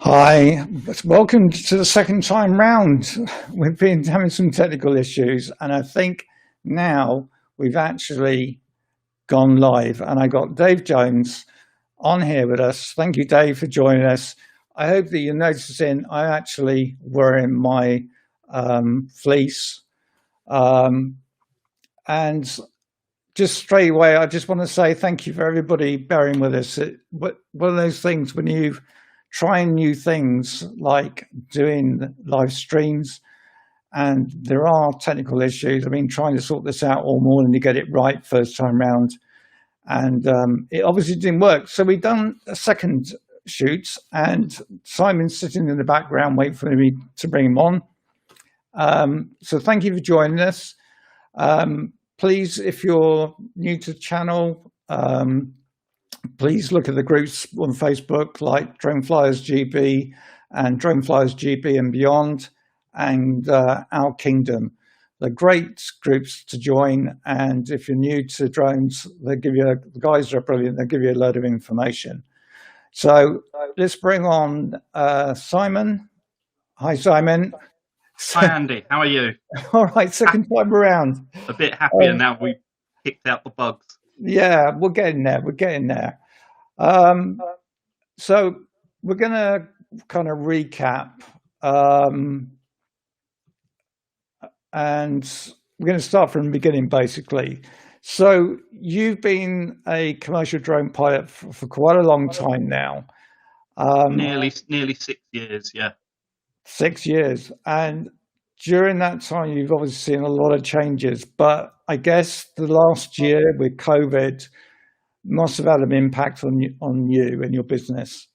Hi, welcome to the second time round. We've been having some technical issues, and I think now we've actually gone live. And I got Dave Jones on here with us. Thank you, Dave, for joining us. I hope that you're noticing I actually wearing my fleece. Um, and just straight away, I just want to say thank you for everybody bearing with us. One of those things when you trying new things like doing live streams and there are technical issues. I've been trying to sort this out all morning to get it right first time round, and it obviously didn't work. So we've done a second shoot, and Simon's sitting in the background waiting for me to bring him on. So thank you for joining us. Please, if you're new to the channel, please look at the groups on Facebook like Drone Flyers GB and Drone Flyers GB and Beyond, and Our Kingdom. They're great groups to join, and if you're new to drones, they give you, the guys are brilliant, they give you a load of information. So let's bring on Simon. Hi, Simon. Hi Andy, how are you? All right, second time around. A bit happier now we've kicked out the bugs. Yeah, we're getting there. We're getting there. Um, so we're going to kind of recap, and we're going to start from the beginning, basically. So you've been a commercial drone pilot for quite a long time now. Nearly 6 years, yeah. 6 years, and during that time, you've obviously seen a lot of changes. But I guess the last year with COVID must have had an impact on you and your business.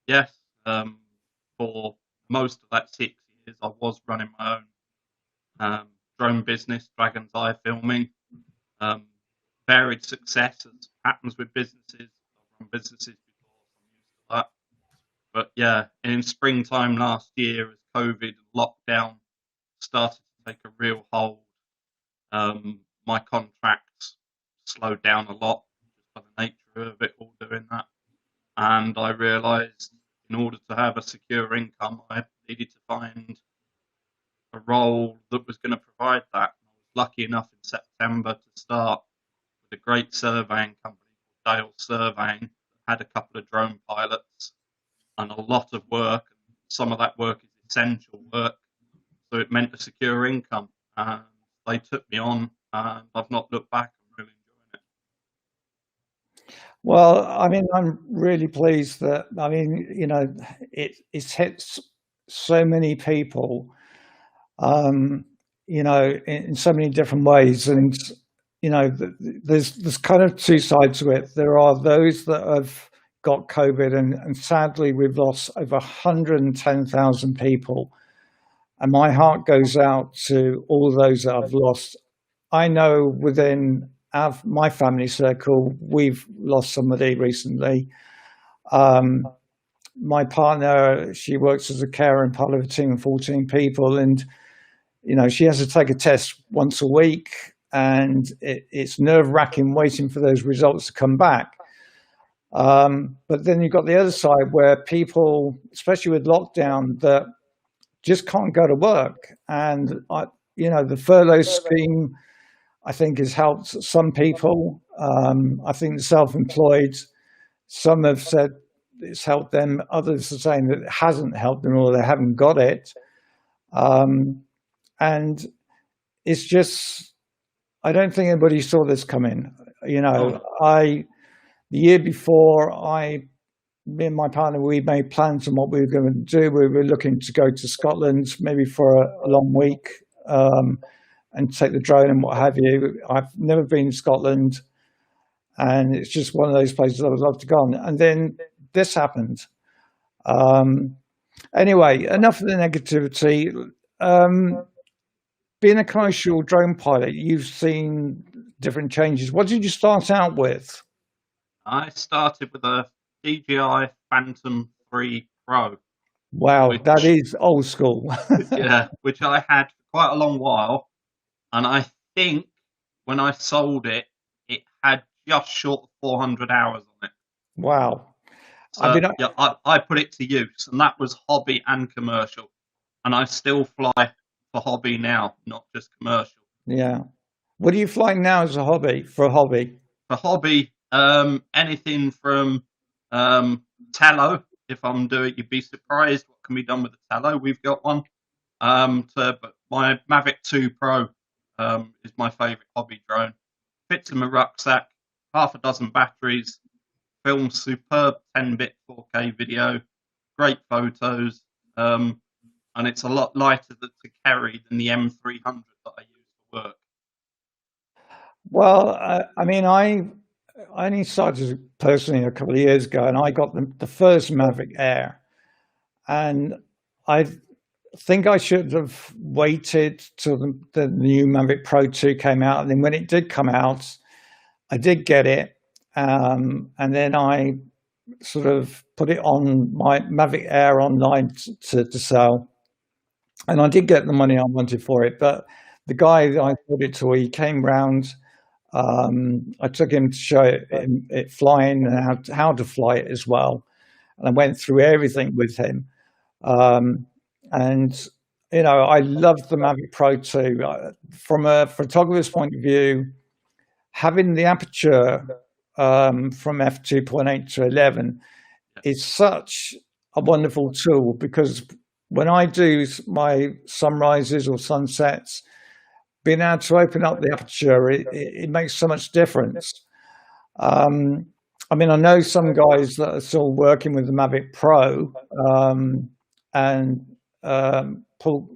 Yes. For most of that 6 years, I was running my own drone business, Dragon's Eye Filming. Varied success, as happens with businesses. I've run businesses before, so I'm used to that. But yeah, in springtime last year, as COVID lockdown started to take a real hold, my contracts slowed down a lot just by the nature of it all doing that. And I realised in order to have a secure income, I needed to find a role that was going to provide that. I was lucky enough in September to start with a great surveying company called Dale Surveying that had a couple of drone pilots and a lot of work. Some of that work is essential work, so it meant a secure income. And they took me on, and I've not looked back. I'm really enjoying it. Well, I mean, I'm really pleased that, I mean, it's hit so many people, um, in so many different ways. And, there's kind of two sides to it. There are those that have got COVID, and sadly, we've lost over 110,000 people. And my heart goes out to all those that I've lost. I know within my family circle, we've lost somebody recently. Um, my partner, she works as a carer and part of a team of 14 people, and she has to take a test once a week, and it's nerve-wracking waiting for those results to come back. But then you've got the other side where people, especially with lockdown, that just can't go to work, and the furlough scheme, I think, has helped some people. I think the self-employed, some have said it's helped them. Others are saying that it hasn't helped them or they haven't got it. And it's just, I don't think anybody saw this coming. Oh, The year before, me and my partner, we made plans on what we were going to do. We were looking to go to Scotland, maybe for a long week, and take the drone and what have you. I've never been to Scotland, and it's just one of those places I would love to go on. And then this happened. Anyway, enough of the negativity. Being a commercial drone pilot, you've seen different changes. What did you start out with? I started with a DJI Phantom 3 Pro, Wow, that which is old school. yeah, which I had for quite a long while, and I think when I sold it, it had just short of 400 hours on it. Wow. I mean, yeah, I put it to use, and that was hobby and commercial. And I still fly for hobby now, not just commercial. yeah. What are you flying now as a hobby, for a hobby? For hobby, anything from tallow. If I'm doing, you'd be surprised what can be done with the tallow. We've got one. But my Mavic 2 Pro is my favourite hobby drone. Fits in my rucksack, half a dozen batteries, films superb 10-bit 4K video, great photos, and it's a lot lighter to carry than the M300 that I use for work. Well, I mean, I only started personally a couple of years ago, and I got the first Mavic Air, and I think I should have waited till the new Mavic Pro 2 came out, and then when it did come out, I did get it, and then I sort of put it on my Mavic Air online to sell, and I did get the money I wanted for it. But the guy that I sold it to, he came round. I took him to show it flying and how to fly it as well, and I went through everything with him. Um, and I love the Mavic Pro 2. From a photographer's point of view, having the aperture from f2.8 to 11 is such a wonderful tool, because when I do my sunrises or sunsets, being able to open up the aperture, it makes so much difference. I mean, I know some guys that are still working with the Mavic Pro, and Paul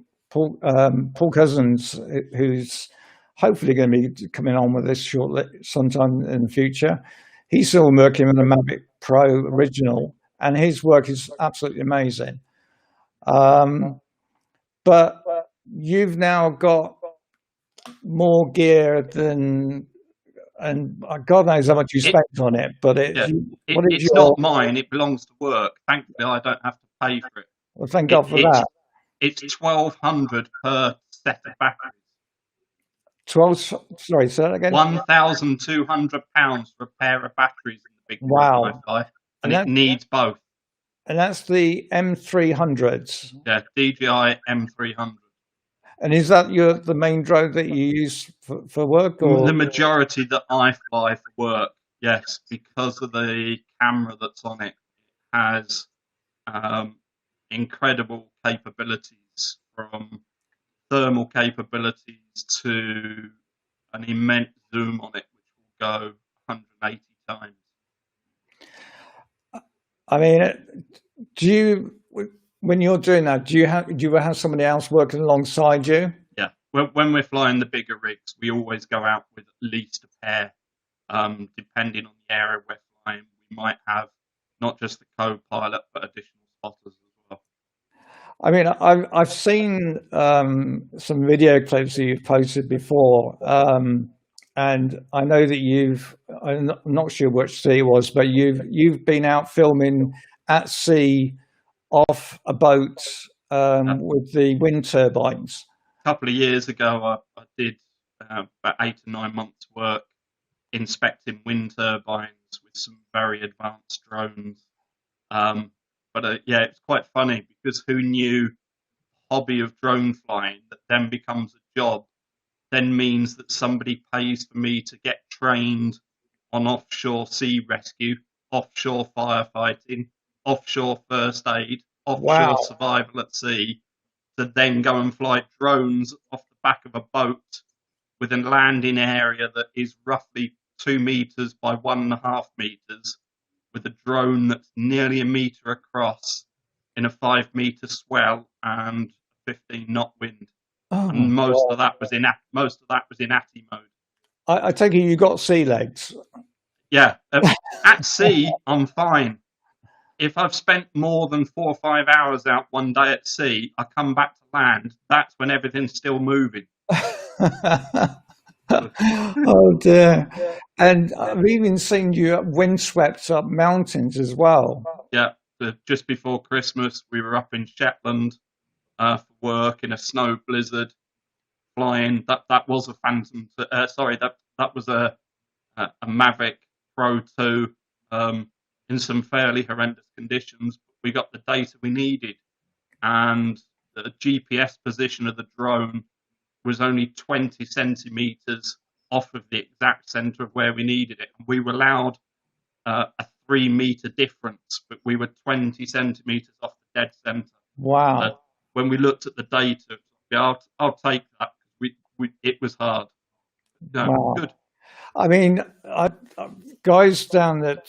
Cousins, who's hopefully going to be coming on with this shortly, sometime in the future. He's still working with the Mavic Pro original, and his work is absolutely amazing. But you've now got more gear than, and God knows how much you spent on it. But what is it's your? not mine. It belongs to work. Thankfully, I don't have to pay for it. Well, thank God for It's that. it's 1,200 per set of batteries. 12. Sorry, say that again. £1,200 for a pair of batteries in the big drone I Wow, fly, and and it needs both. that's the M300s. Yeah, DJI M300. And is that the main drone that you use for work, The or? majority that I fly for work, yes, because of the camera that's on it, it has incredible capabilities, from thermal capabilities to an immense zoom on it, which will go 180 times. I mean, do you, when you're doing that, do you have somebody else working alongside you? Yeah, when we're flying the bigger rigs, we always go out with at least a pair. Depending on the area we're flying, we might have not just the co-pilot, but additional spotters as well. I mean, I've seen some video clips that you've posted before, and I know that I'm not sure which sea it was, but you've been out filming at sea off a boat with the wind turbines. A couple of years ago, I did about 8 or 9 months' work inspecting wind turbines with some very advanced drones. Yeah, it's quite funny, because who knew hobby of drone flying that then becomes a job, then means that somebody pays for me to get trained on offshore sea rescue, offshore firefighting, offshore first aid, offshore Wow. survival at sea, to then go and fly drones off the back of a boat with a landing area that is roughly 2 meters by 1.5 meters, with a drone that's nearly a meter across in a 5-meter swell and 15 knot wind. Oh my And most God. of that was in ATTI mode. I take it you got sea legs. Yeah, at sea I'm fine. If I've spent more than 4 or 5 hours out one day at sea, I come back to land. That's when everything's still moving. Oh dear. And I've even seen you up windswept up mountains as well. Yeah, just before Christmas, we were up in Shetland for work in a snow blizzard, flying. That was a Phantom. Sorry, that was a Mavic Pro 2. in some fairly horrendous conditions. We got the data we needed, and the GPS position of the drone was only 20 centimeters off of the exact center of where we needed it. We were allowed a 3 meter difference, but we were 20 centimeters off the dead center. Wow. When we looked at the data, I'll take that. It was hard. No, Wow. good. I mean, guys down at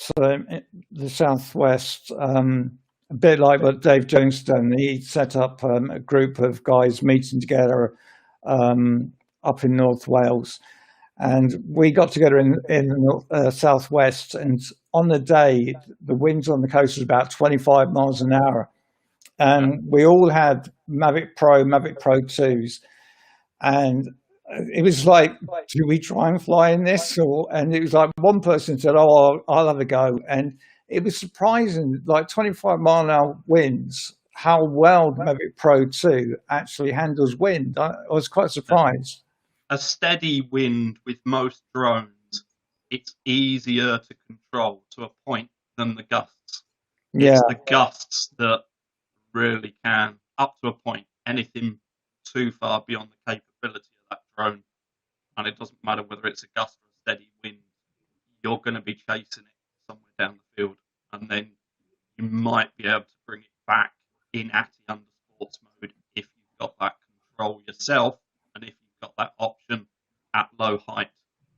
the southwest, a bit like what Dave Jones done. He set up a group of guys meeting together up in North Wales, and we got together in the southwest. And on the day, the winds on the coast was about 25 miles an hour, and we all had Mavic Pro 2s, and it was like, do we try and fly in this? And it was like one person said, "Oh, I'll have a go," and it was surprising, like 25-mile-an-hour winds, how well the Mavic Pro 2 actually handles wind. I was quite surprised. A steady wind with most drones, it's easier to control to a point than the gusts. Yeah, It's the gusts that really can, up to a point, anything too far beyond the capability of that drone. And it doesn't matter whether it's a gust or a steady wind, you're going to be chasing it somewhere down the field. And then you might be able to bring it back in ATI under sports mode if you've got that control yourself and if you've got that option at low height.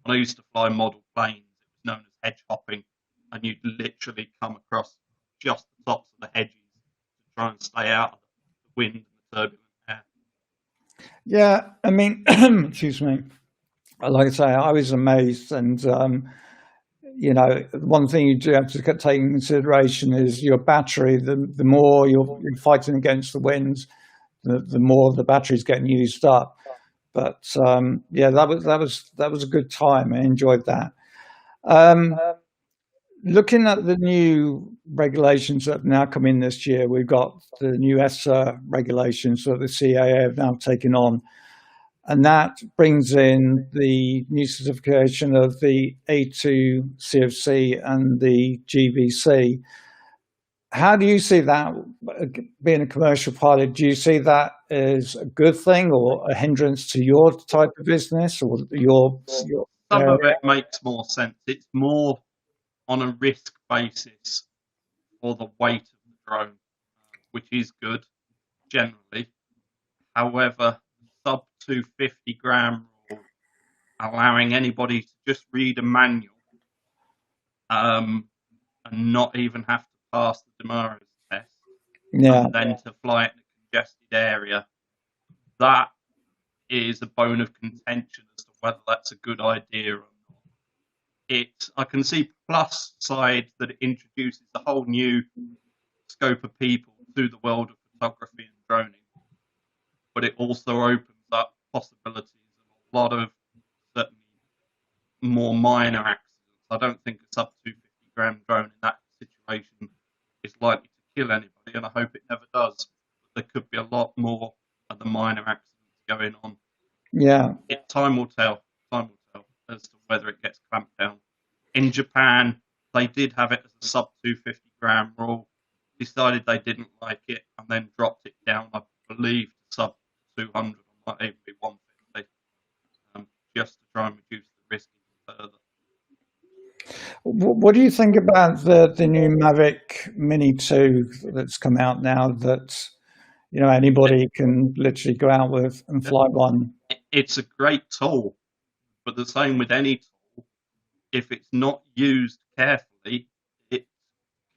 When I used to fly model planes, it was known as hedge hopping, and you'd literally come across just the tops of the hedges to try and stay out of the wind and the turbulent air. yeah. I mean, excuse me. Like I say, I was amazed, and one thing you do have to take in consideration is your battery. The more you're fighting against the winds, the more the battery's getting used up. But yeah, that was a good time. I enjoyed that. Looking at the new regulations that have now come in this year, we've got the new ESA regulations that the CAA have now taken on, and that brings in the new certification of the A2 CFC and the GVC. How do you see that, being a commercial pilot? Do you see that as a good thing or a hindrance to your type of business or your Some of it makes more sense. It's more on a risk basis for the weight of the drone, which is good generally. However, sub 250-gram rule, allowing anybody to just read a manual and not even have to pass the Demara's test, Yeah, and then to fly it in a congested area, that is a bone of contention as to whether that's a good idea or not. I can see plus side that it introduces a whole new scope of people to the world of photography and droning, but it also opens up possibilities of a lot of certainly more minor accidents. I don't think a sub 250-gram drone in that situation is likely to kill anybody, and I hope it never does. But there could be a lot more of the minor accidents going on. yeah. Time will tell. Time will tell as to whether it gets clamped down. In Japan, they did have it as a sub 250-gram rule, decided they didn't like it, and then dropped it down, I believe, to sub 200 or might even be 150, just to try and reduce the risk even further. What do you think about the new Mavic Mini 2 that's come out now that anybody can literally go out with and fly one? It's a great tool, but the same with any tool, if it's not used carefully, it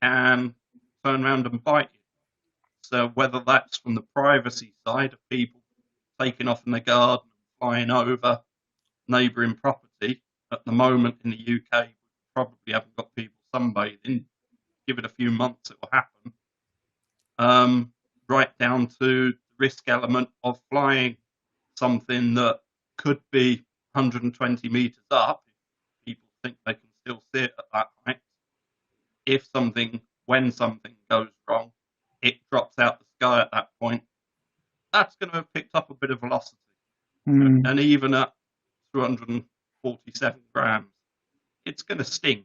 can turn around and bite you. So whether that's from the privacy side of people taking off in the garden and flying over neighbouring property, at the moment in the UK, we probably haven't got people sunbathing. Give it a few months, it will happen. Right down to the risk element of flying something that could be 120 metres up, if people think they can still see it at that height. When something goes wrong, it drops out the sky at that point. That's going to have picked up a bit of velocity. And even at 247 grams, it's going to sting.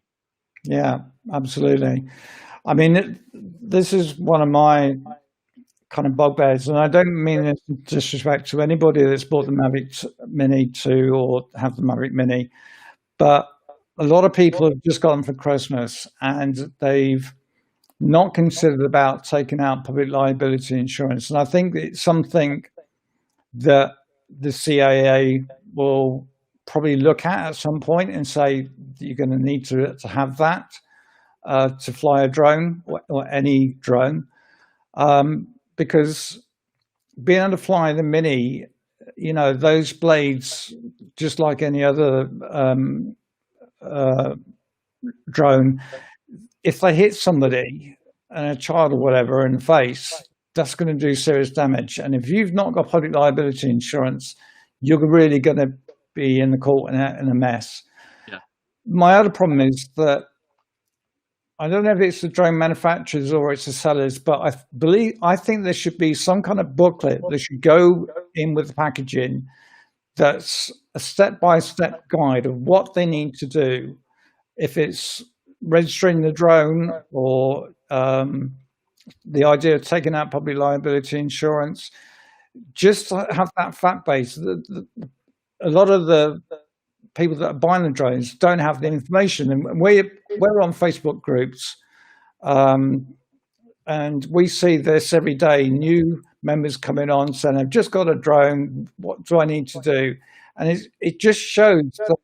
Yeah, absolutely. I mean, this is one of my kind of bugbears, and I don't mean this in disrespect to anybody that's bought the Mini 2 or have the Maverick Mini, but a lot of people have just got them for Christmas and they've not considered about taking out public liability insurance. And I think it's something that the CAA will probably look at some point and say you're going to need to have that to fly a drone or any drone, because being able to fly the Mini, those blades, just like any other uh, drone, if they hit somebody and a child or whatever in the face, that's going to do serious damage. And if you've not got public liability insurance, you're really going to be in the court in a mess. Yeah. My other problem is that I don't know if it's the drone manufacturers or it's the sellers, but I think there should be some kind of booklet that should go in with the packaging that's a step-by-step guide of what they need to do if it's registering the drone or the idea of taking out public liability insurance. Just to have that fact base. A lot of the people that are buying the drones don't have the information, and we're on Facebook groups, and we see this every day. New members coming on saying, "I've just got a drone. What do I need to do?" And it just shows that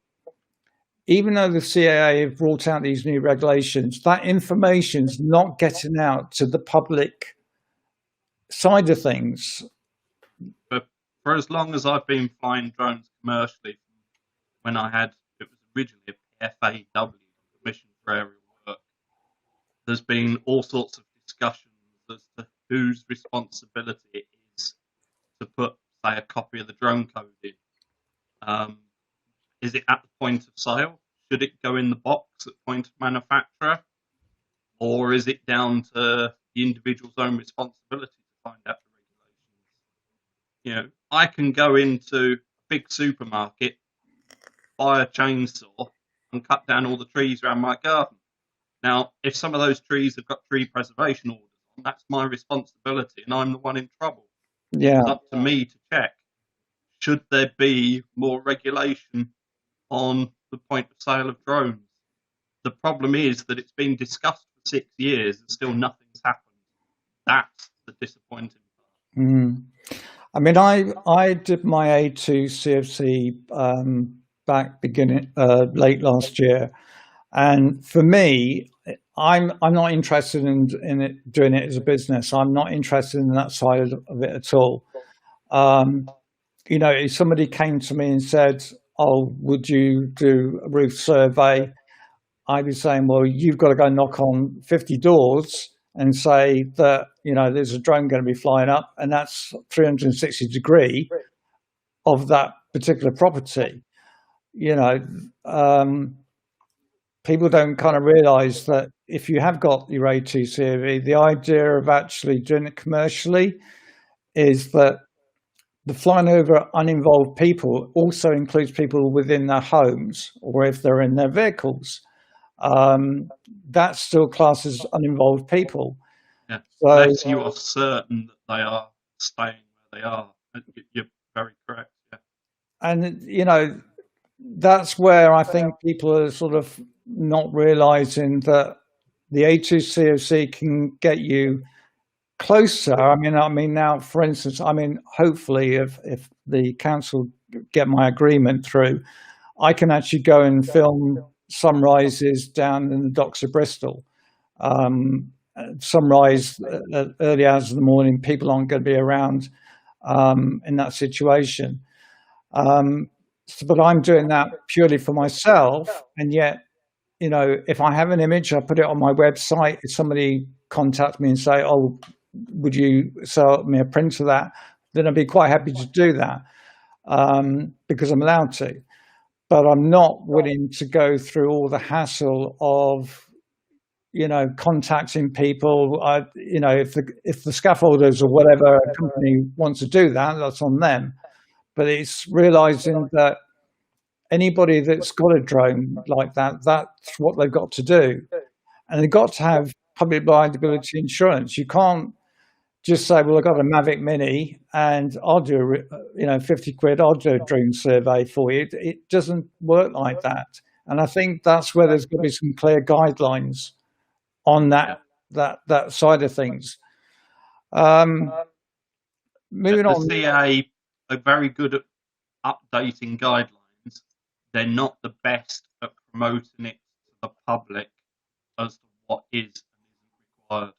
even though the CAA have brought out these new regulations, that information's not getting out to the public side of things. But for as long as I've been flying drones commercially, when it was originally a PFAW, Permission for Aerial Work, there's been all sorts of discussions as to whose responsibility it is to put, say, a copy of the drone code in. Is it at the point of sale? Should it go in the box at point of manufacturer? Or is it down to the individual's own responsibility to find out the regulations? I can go into a big supermarket, buy a chainsaw, and cut down all the trees around my garden. Now, if some of those trees have got tree preservation orders on, that's my responsibility, and I'm the one in trouble. Yeah. It's up to me to check. Should there be more regulation on the point of sale of drones? The problem is that it's been discussed for 6 years and still nothing's happened. That's the disappointing part. Mm. I mean, I did my A2 CFC back late last year, and for me, I'm not interested in it, doing it as a business. I'm not interested in that side of it at all. If somebody came to me and said, "Oh, would you do a roof survey?" I'd be saying, "Well, you've got to go knock on 50 doors and say that, there's a drone going to be flying up, and that's 360 degree of that particular property." People don't kind of realize that if you have got your A2 CFC, the idea of actually doing it commercially is that the flying over uninvolved people also includes people within their homes or if they're in their vehicles. That still classes uninvolved people. Yeah, So, unless you are certain that they are staying where they are. You're very correct. Yeah. And, that's where I think people are sort of not realizing that the A2 CFC can get you closer. I mean, now, for instance, hopefully, if the council get my agreement through, I can actually go and film sunrises down in the docks of Bristol. Sunrise at early hours of the morning, people aren't going to be around in that situation. But I'm doing that purely for myself, and yet, if I have an image, I put it on my website. If somebody contacts me and say, "Oh, would you sell me a print of that?" then I'd be quite happy to do that because I'm allowed to. But I'm not willing to go through all the hassle of, contacting people. If the scaffolders or whatever company wants to do that, that's on them. But it's realizing that anybody that's got a drone like that, that's what they've got to do. And they've got to have public liability insurance. You can't just say, well, I've got a Mavic Mini and I'll do, 50 quid, I'll do a drone survey for you. It doesn't work like that. And I think that's where there's got to be some clear guidelines on Yeah. that side of things. Moving The on. CAA are very good at updating guidelines. They're not the best at promoting it to the public as to what is and isn't required.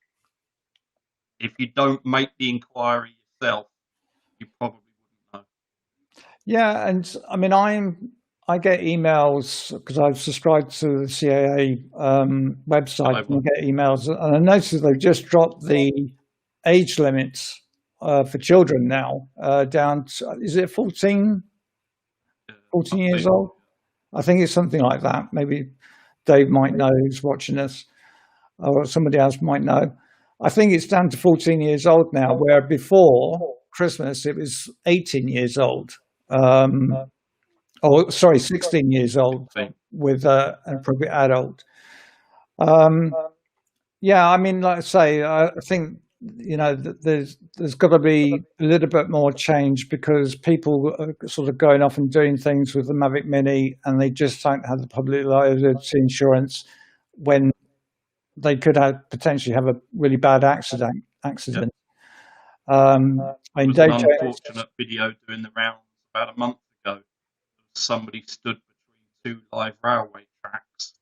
If you don't make the inquiry yourself, you probably wouldn't know. Yeah, and I mean, I get emails because I've subscribed to the CAA website, and I get emails, and I noticed they've just dropped the age limits for children now down to, is it 14 years old? I think it's something like that. Maybe Dave might know who's watching us, or somebody else might know. I think it's down to 14 years old now, where before Christmas it was 18 years old. 16 years old with an appropriate adult. Yeah, I mean, like I say, I think there's got to be a little bit more change because people are sort of going off and doing things with the Mavic Mini, and they just don't have the public liability insurance when they could potentially have a really bad accident. Yeah. I mean, there was an unfortunate video doing the rounds about a month ago. Somebody stood between two live railway tracks,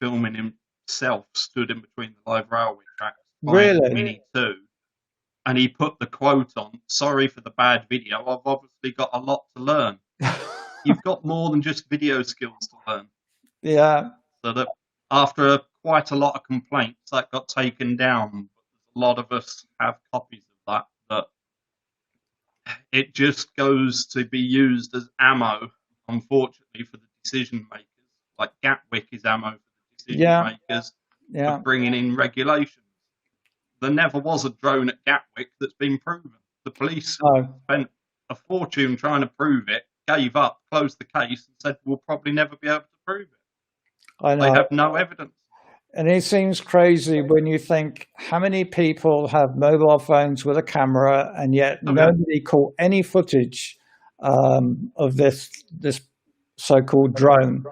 filming himself stood in between the live railway tracks. Really? Mini 2, and he put the quote on, "Sorry for the bad video. I've obviously got a lot to learn." You've got more than just video skills to learn. Yeah. So that after quite a lot of complaints, that got taken down. A lot of us have copies of that. It just goes to be used as ammo, unfortunately, for the decision makers. Like Gatwick is ammo for the decision makers for bringing in regulations. There never was a drone at Gatwick that's been proven. The police spent a fortune trying to prove it, gave up, closed the case, and said we'll probably never be able to prove it. I know. They have no evidence. And it seems crazy when you think how many people have mobile phones with a camera, and yet nobody caught any footage of this so-called drone.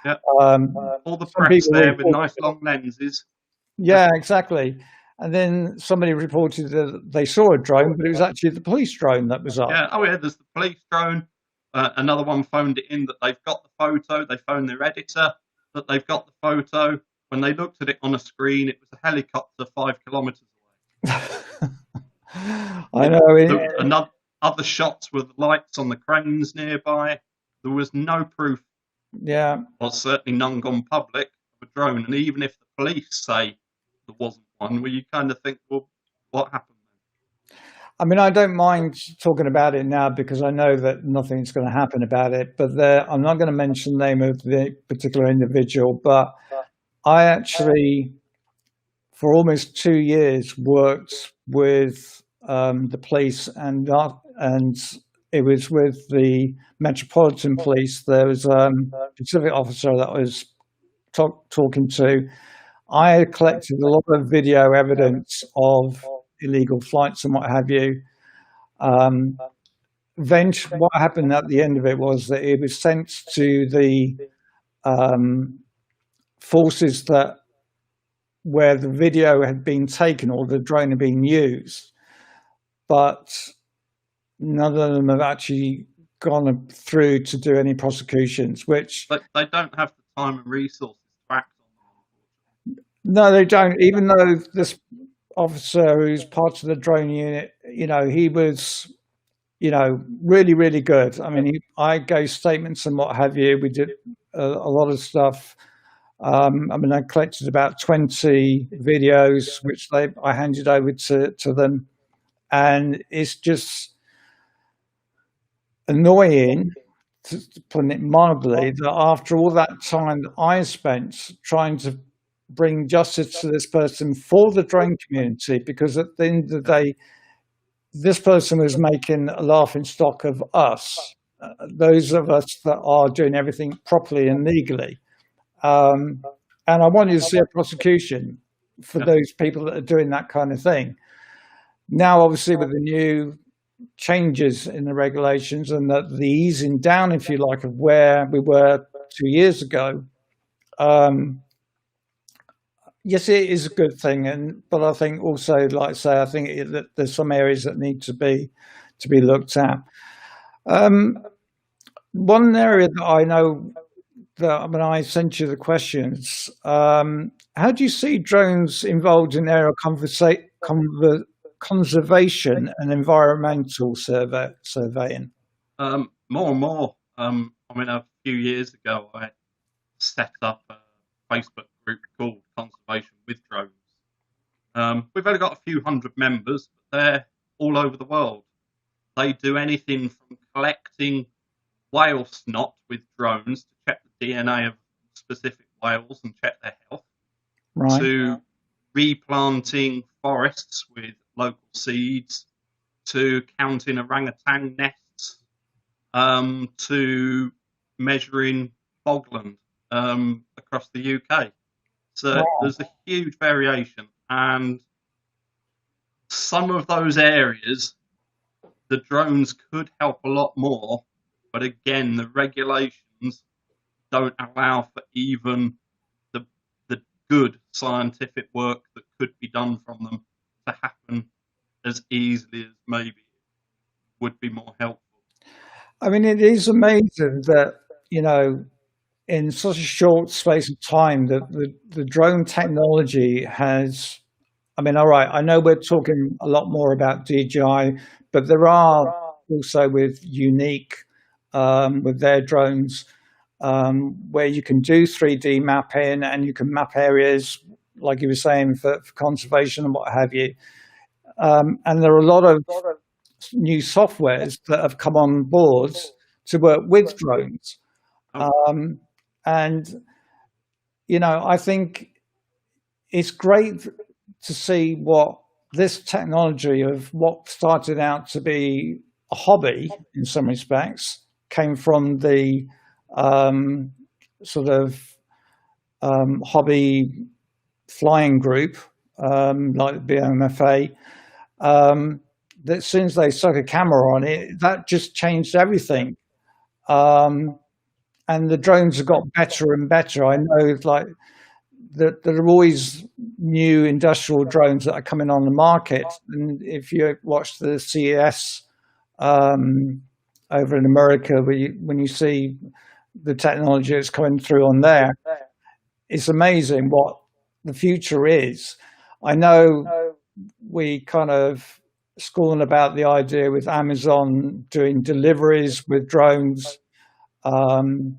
Yeah. All the press there with nice long lenses. Yeah, exactly. And then somebody reported that they saw a drone, but it was actually the police drone that was up. Yeah. Oh, yeah. There's the police drone. Another one phoned it in that they've got the photo. They phoned their editor that they've got the photo. When they looked at it on a screen, it was a helicopter 5 kilometers away. I know. Other shots with lights on the cranes nearby. There was no proof. Yeah. Or certainly none gone public of a drone. And even if the police say there wasn't one, well, you kind of think, well, what happened then? I mean, I don't mind talking about it now because I know that nothing's going to happen about it. But I'm not going to mention the name of the particular individual. But I actually, for almost 2 years, worked with the police, and it was with the Metropolitan Police. There was a Pacific officer that I was talking to. I collected a lot of video evidence of illegal flights and what have you. Then what happened at the end of it was that it was sent to the forces where the video had been taken or the drone had been used, but none of them have actually gone through to do any prosecutions, which they don't have the time and resources to act on them. No, they don't. Even though this officer who's part of the drone unit, he was, really, really good. I mean, I gave statements and what have you. We did a lot of stuff. I collected about 20 videos, which I handed over to them. And it's just annoying, to put it mildly, that after all that time that I spent trying to bring justice to this person for the drone community, because at the end of the day, this person was making a laughing stock of us those of us that are doing everything properly and legally. Um, and I wanted to see a prosecution for Yeah. those people that are doing that kind of thing. Now, obviously, with the new changes in the regulations and the easing down, if you like, of where we were 2 years ago, um, yes, it is a good thing, and but I think also, like I say, I think that there's some areas that need to be looked at. Um, one area that I know that when I sent you the questions, how do you see drones involved in aerial conservation and environmental surveying? More and more. I mean, a few years ago, I set up a Facebook group called Conservation with Drones. We've only got a few hundred members, but they're all over the world. They do anything from collecting whale snot with drones to check the DNA of specific whales and check their health, Right. to replanting forests with local seeds, to counting orangutan nests, to measuring bogland across the UK. So Wow. there's a huge variation, and some of those areas, the drones could help a lot more, but again, the regulations don't allow for even the the good scientific work that could be done from them to happen as easily as maybe would be more helpful. I mean, it is amazing that, you know, in such a short space of time, that the drone technology has. I mean, all right, I know we're talking a lot more about DJI, but there are also with Unique, with their drones, where you can do 3D mapping and you can map areas, like you were saying, for conservation and what have you. And there are a lot of new softwares that have come on board to work with drones. Oh, Um, and, you know, I think it's great to see what this technology of what started out to be a hobby in some respects came from the um, sort of hobby flying group like BMFA. Um, that as soon as they stuck a camera on it, that just changed everything. Um, and the drones have got better and better. I know, like there are always new industrial drones that are coming on the market. And if you watch the CES um, over in America, when you see the technology that's coming through on there, it's amazing what the future is. I know we kind of scorn about the idea with Amazon doing deliveries with drones. Um,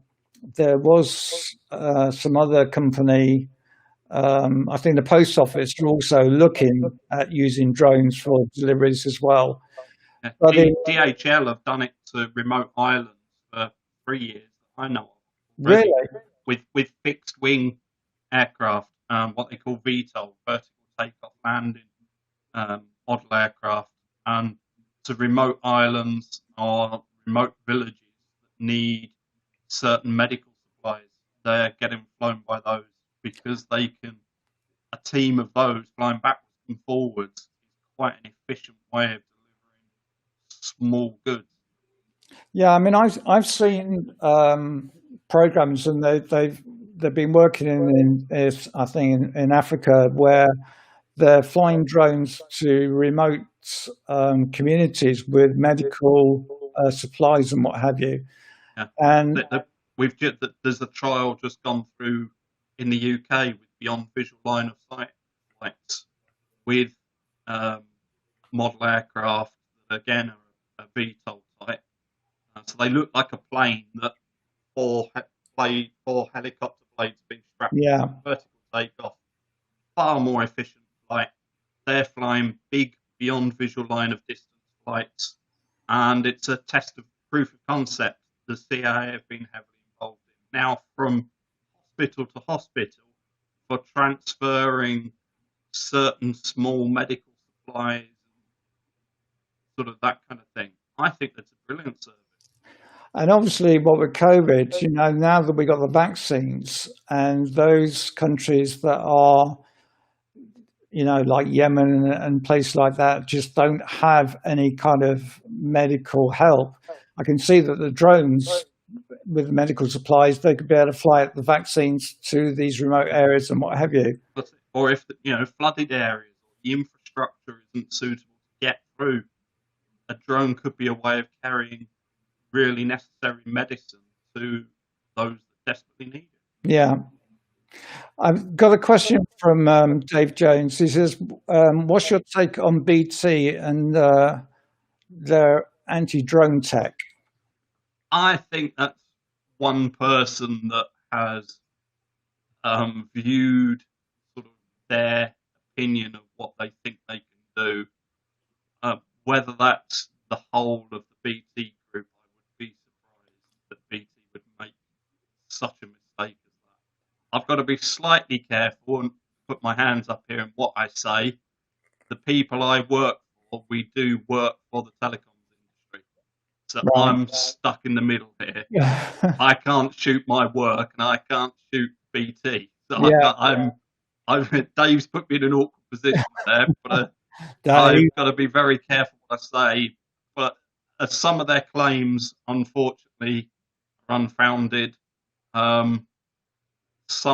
there was some other company. I think the post office are also looking at using drones for deliveries as well. yeah. But it, DHL have done it to remote islands for 3 years that I know of already really, with fixed wing aircraft, what they call VTOL, vertical takeoff landing model aircraft, to remote islands or remote villages that need certain medical supplies. They're getting flown by those because they can. A team of those flying backwards and forwards is quite an efficient way of delivering small goods. yeah. I mean, I've seen programs, and they've been working I think in Africa, where they're flying drones to remote communities with medical supplies and what have you. Yeah, And we've just, there's a trial just gone through in the UK with beyond visual line of sight flights with um, model aircraft that again are a VTOL type. So they look like a plane that four helicopter blades being strapped yeah, vertical takeoff. Far more efficient flight. They're flying big beyond visual line of distance flights, and it's a test of proof of concept the CIA have been heavily involved in. Now, from hospital to hospital, for transferring certain small medical supplies, sort of that kind of thing. I think that's a brilliant service. And obviously, what with COVID, now that we got the vaccines, and those countries that are, like Yemen and places like that, just don't have any kind of medical help. I can see that the drones with medical supplies, they could be able to fly out the vaccines to these remote areas and what have you. Or if flooded areas or the infrastructure isn't suitable to get through, a drone could be a way of carrying really necessary medicine to those that desperately need it. Yeah. I've got a question from Dave Jones. He says, what's your take on BT and their anti-drone tech? I think that's one person that has viewed sort of their opinion of what they think they can do. Whether that's the whole of the BT group, I would be surprised that BT would make such a mistake as that. I've got to be slightly careful and put my hands up here in what I say. The people I work for, we do work for the telecoms industry. So Right. I'm stuck in the middle here. Yeah. I can't shoot my work and I can't shoot BT. So Yeah. Dave's put me in an awkward position there, but I've Dave. got to be very careful what I say. But some of their claims, unfortunately, are unfounded. Some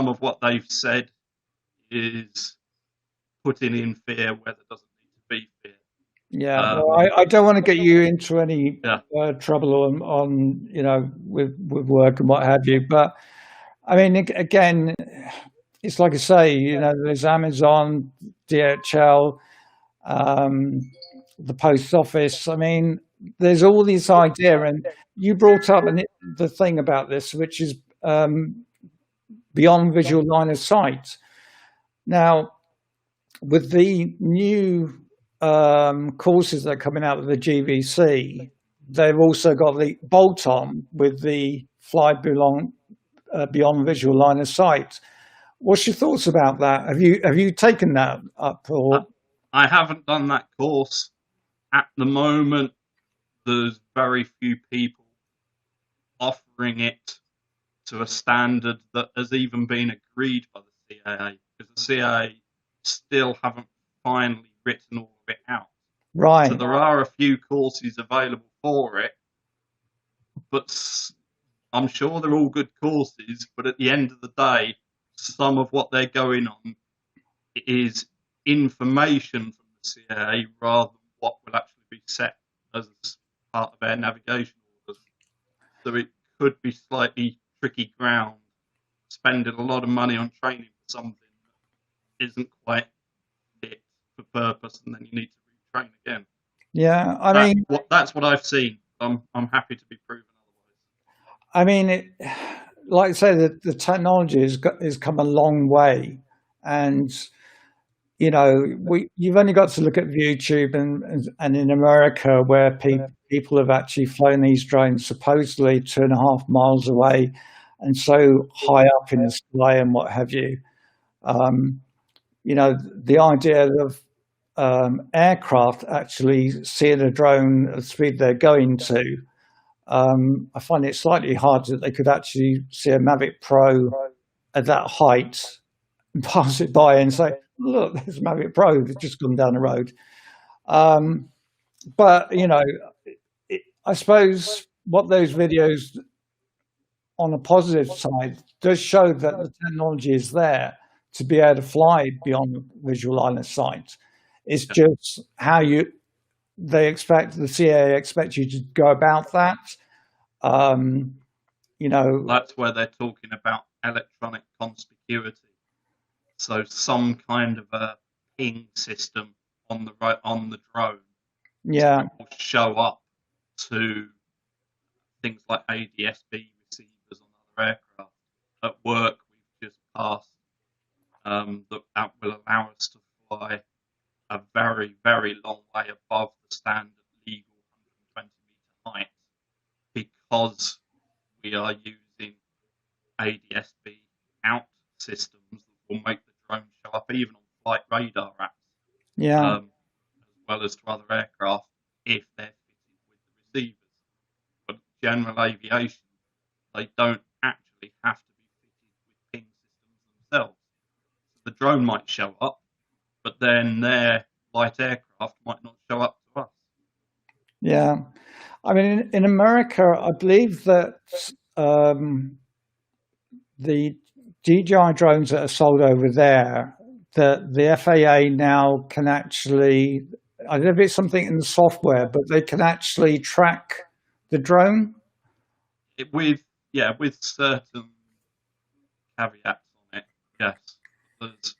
of what they've said is putting in fear where there doesn't need to be fear. Yeah, well, I don't want to get you into any Yeah. trouble on with work and what have you. But I mean, again, it's like I say, there's Amazon, DHL, the post office. I mean, there's all this idea, and you brought up the thing about this, which is beyond visual line of sight. Now, with the new courses that are coming out of the GVC, they've also got the bolt-on with the fly beyond visual line of sight. What's your thoughts about that? Have you taken that up or? I haven't done that course at the moment. There's very few people offering it to a standard that has even been agreed by the CAA, because the CAA still haven't finally written all of it out. Right. So there are a few courses available for it, but I'm sure they're all good courses. But at the end of the day, some of what they're going on is information from the CAA rather than what will actually be set as part of their navigation orders. So it could be slightly tricky ground, spending a lot of money on training for something that isn't quite fit for purpose, and then you need to retrain again. Yeah, I mean, that's what I've seen. I'm happy to be proven otherwise. I mean, like I say, the technology has come a long way, and you've only got to look at YouTube and in America where people have actually flown these drones supposedly 2.5 miles away, and so high up in the sky and what have you. The idea of aircraft actually seeing a drone at the speed they're going to, I find it slightly hard that they could actually see a Mavic Pro at that height and pass it by and say, look, there's a Mavic Pro that's just gone down the road. But, I suppose what those videos on a positive side does show that the technology is there to be able to fly beyond visual line of sight. It's just how the CAA expect you to go about that. That's where they're talking about electronic conspicuity. So some kind of a ping system on the drone, yeah, will show up to things like ADS-B receivers on other aircraft. At work, we've just passed that will allow us to fly a very, very long way above the standard legal 120-meter height, because we are using ADS-B out systems that will make the drone show up even on flight radar apps, yeah, as well as to other aircraft if they're fitted with the receivers. But general aviation, they don't actually have to be fitted with ping systems themselves. So the drone might show up, but then their light aircraft might not show up to us. Yeah. I mean, in America, I believe that the DJI drones that are sold over there, that the FAA now can actually, I don't know if it's something in the software, but they can actually track the drone. With certain caveats on it, yes. There's,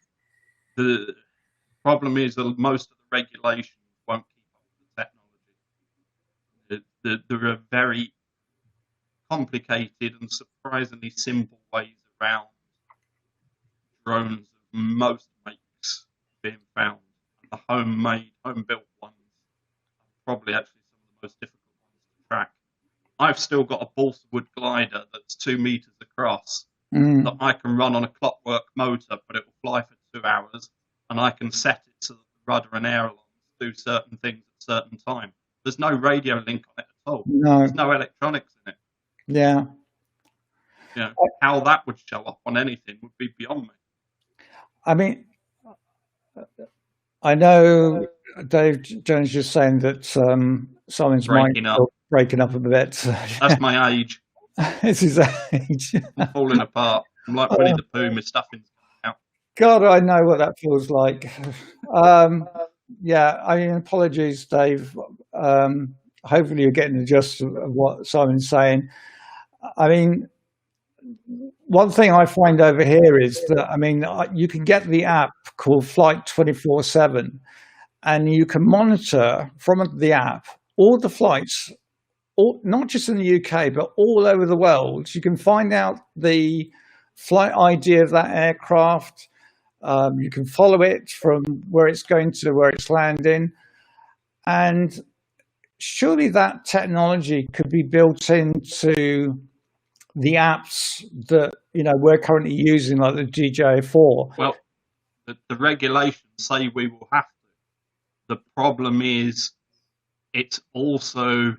the problem is that most of the regulations won't keep up with the technology. There are very complicated and surprisingly simple ways around drones of most makes being found. And the homemade, home-built ones are probably actually some of the most difficult ones to track. I've still got a balsa wood glider that's 2 meters across that I can run on a clockwork motor, but it will fly for 2 hours, and I can set it so that the rudder and ailerons do certain things at certain time. There's no radio link on it at all. No. There's no electronics in it. Yeah. You know, how that would show up on anything would be beyond me. I mean, I know Dave Jones is saying that Simon's Breaking up. breaking up a bit. That's my age. It's his age. I'm falling apart. I'm like Winnie the Pooh. My stuffing's coming out. God, I know what that feels like. Yeah, I mean, apologies, Dave. Hopefully you're getting the gist of what Simon's saying. I mean, one thing I find over here is that, I mean, you can get the app called Flight 24/7, and you can monitor from the app all the flights, not just in the UK, but all over the world. You can find out the flight ID of that aircraft. You can follow it from where it's going to where it's landing. And surely that technology could be built into the apps that we're currently using, like the DJI-4. Well, the regulations say we will have to. The problem is it's also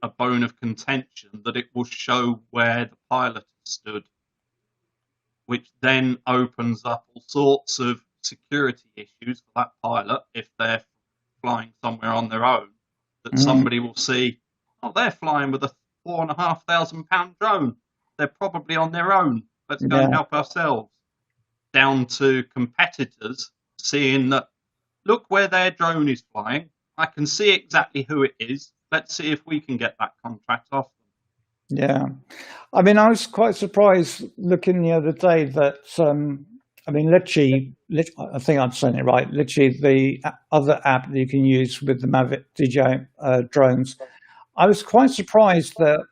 a bone of contention that it will show where the pilot stood, which then opens up all sorts of security issues for that pilot if they're flying somewhere on their own, that somebody will see, oh, they're flying with a £4,500 drone. They're probably on their own. Let's go and help ourselves. Down to competitors seeing that, look where their drone is flying. I can see exactly who it is. Let's see if we can get that contract off them. Yeah. I mean, I was quite surprised looking the other day that, I mean, literally, I think I'm saying it right, literally the other app that you can use with the Mavic DJI drones. I was quite surprised that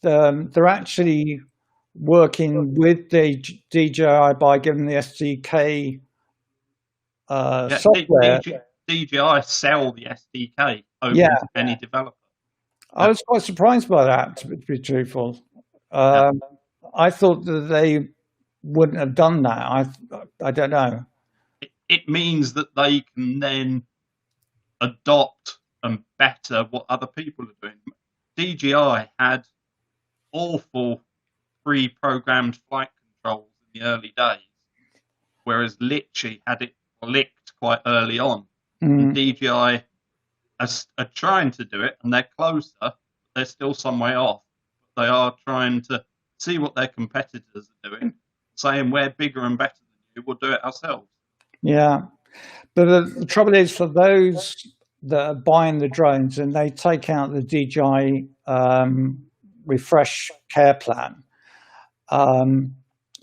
they're actually working with the DJI by giving the SDK software. DJI sell the SDK over to any developer. I was quite surprised by that, to be truthful. I thought that they wouldn't have done that. I don't know. It means that they can then adopt and better what other people are doing. DJI had awful pre-programmed flight controls in the early days, whereas Litchi had it licked quite early on. And DJI are trying to do it, and they're closer. They're still some way off. They are trying to see what their competitors are doing, saying we're bigger and better than you, we'll do it ourselves. Yeah, but the trouble is, for those that are buying the drones and they take out the DJI refresh care plan,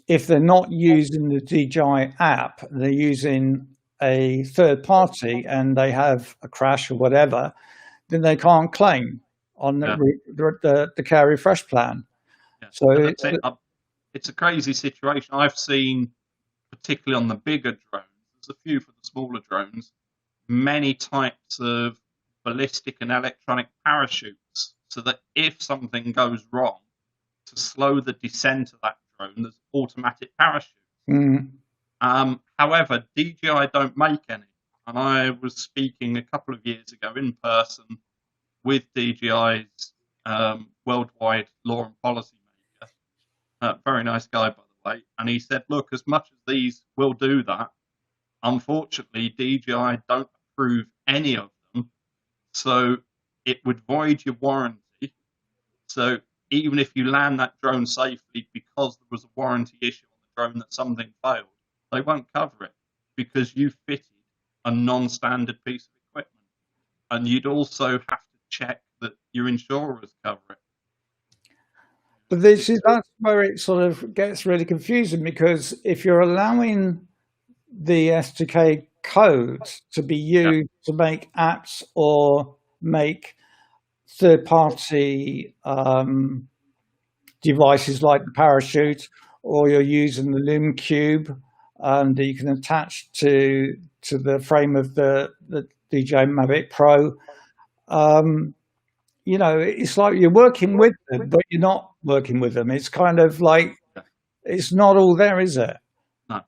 if they're not using the DJI app, they're using a third party and they have a crash or whatever, then they can't claim on the care refresh plan. Yeah. So it's a crazy situation. I've seen, particularly on the bigger drones, there's a few for the smaller drones, many types of ballistic and electronic parachutes, so that if something goes wrong, to slow the descent of that drone, there's automatic parachutes. However, DJI don't make any. And I was speaking a couple of years ago in person with DJI's worldwide law and policy maker. Very nice guy, by the way. And he said, look, as much as these will do that, unfortunately, DJI don't approve any of them. So it would void your warranty. So even if you land that drone safely because there was a warranty issue on the drone that something failed, they won't cover it because you fitted a non-standard piece of equipment. And you'd also have to check that your insurers cover it. But that's where it sort of gets really confusing, because if you're allowing the SDK code to be used to make apps or make third-party devices like the parachute, or you're using the Loom Cube that you can attach to the frame of the DJI Mavic Pro. It's like you're working with them, but you're not working with them. It's kind of like it's not all there, is it? No,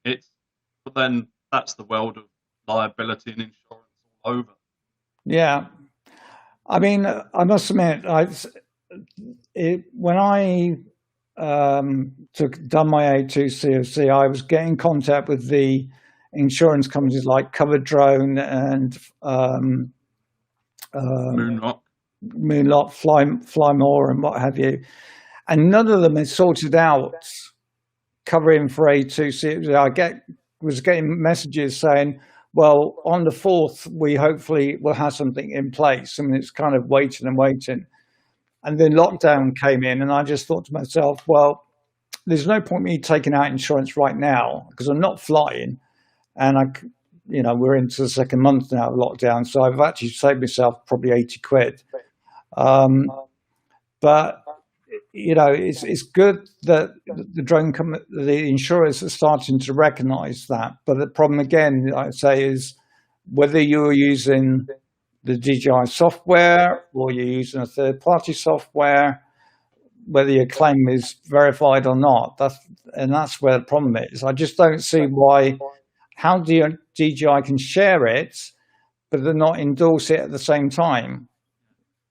but then that's the world of liability and insurance all over. Yeah. I mean, I must admit, when I done my A2 COC, I was getting in contact with the insurance companies like Covered Drone and Moonlock, Fly More, and what have you, and none of them had sorted out covering for A2C. I was getting messages saying, well, on the 4th, we hopefully will have something in place. I mean, it's kind of waiting and waiting. And then lockdown came in, and I just thought to myself, well, there's no point me taking out insurance right now because I'm not flying. And we're into the second month now of lockdown. So I've actually saved myself probably 80 quid. But it's good that the insurers are starting to recognise that. But the problem again, I'd say, is whether you're using the DJI software or you're using a third-party software, whether your claim is verified or not. That's where the problem is. I just don't see how DJI can share it, but they're not endorse it at the same time.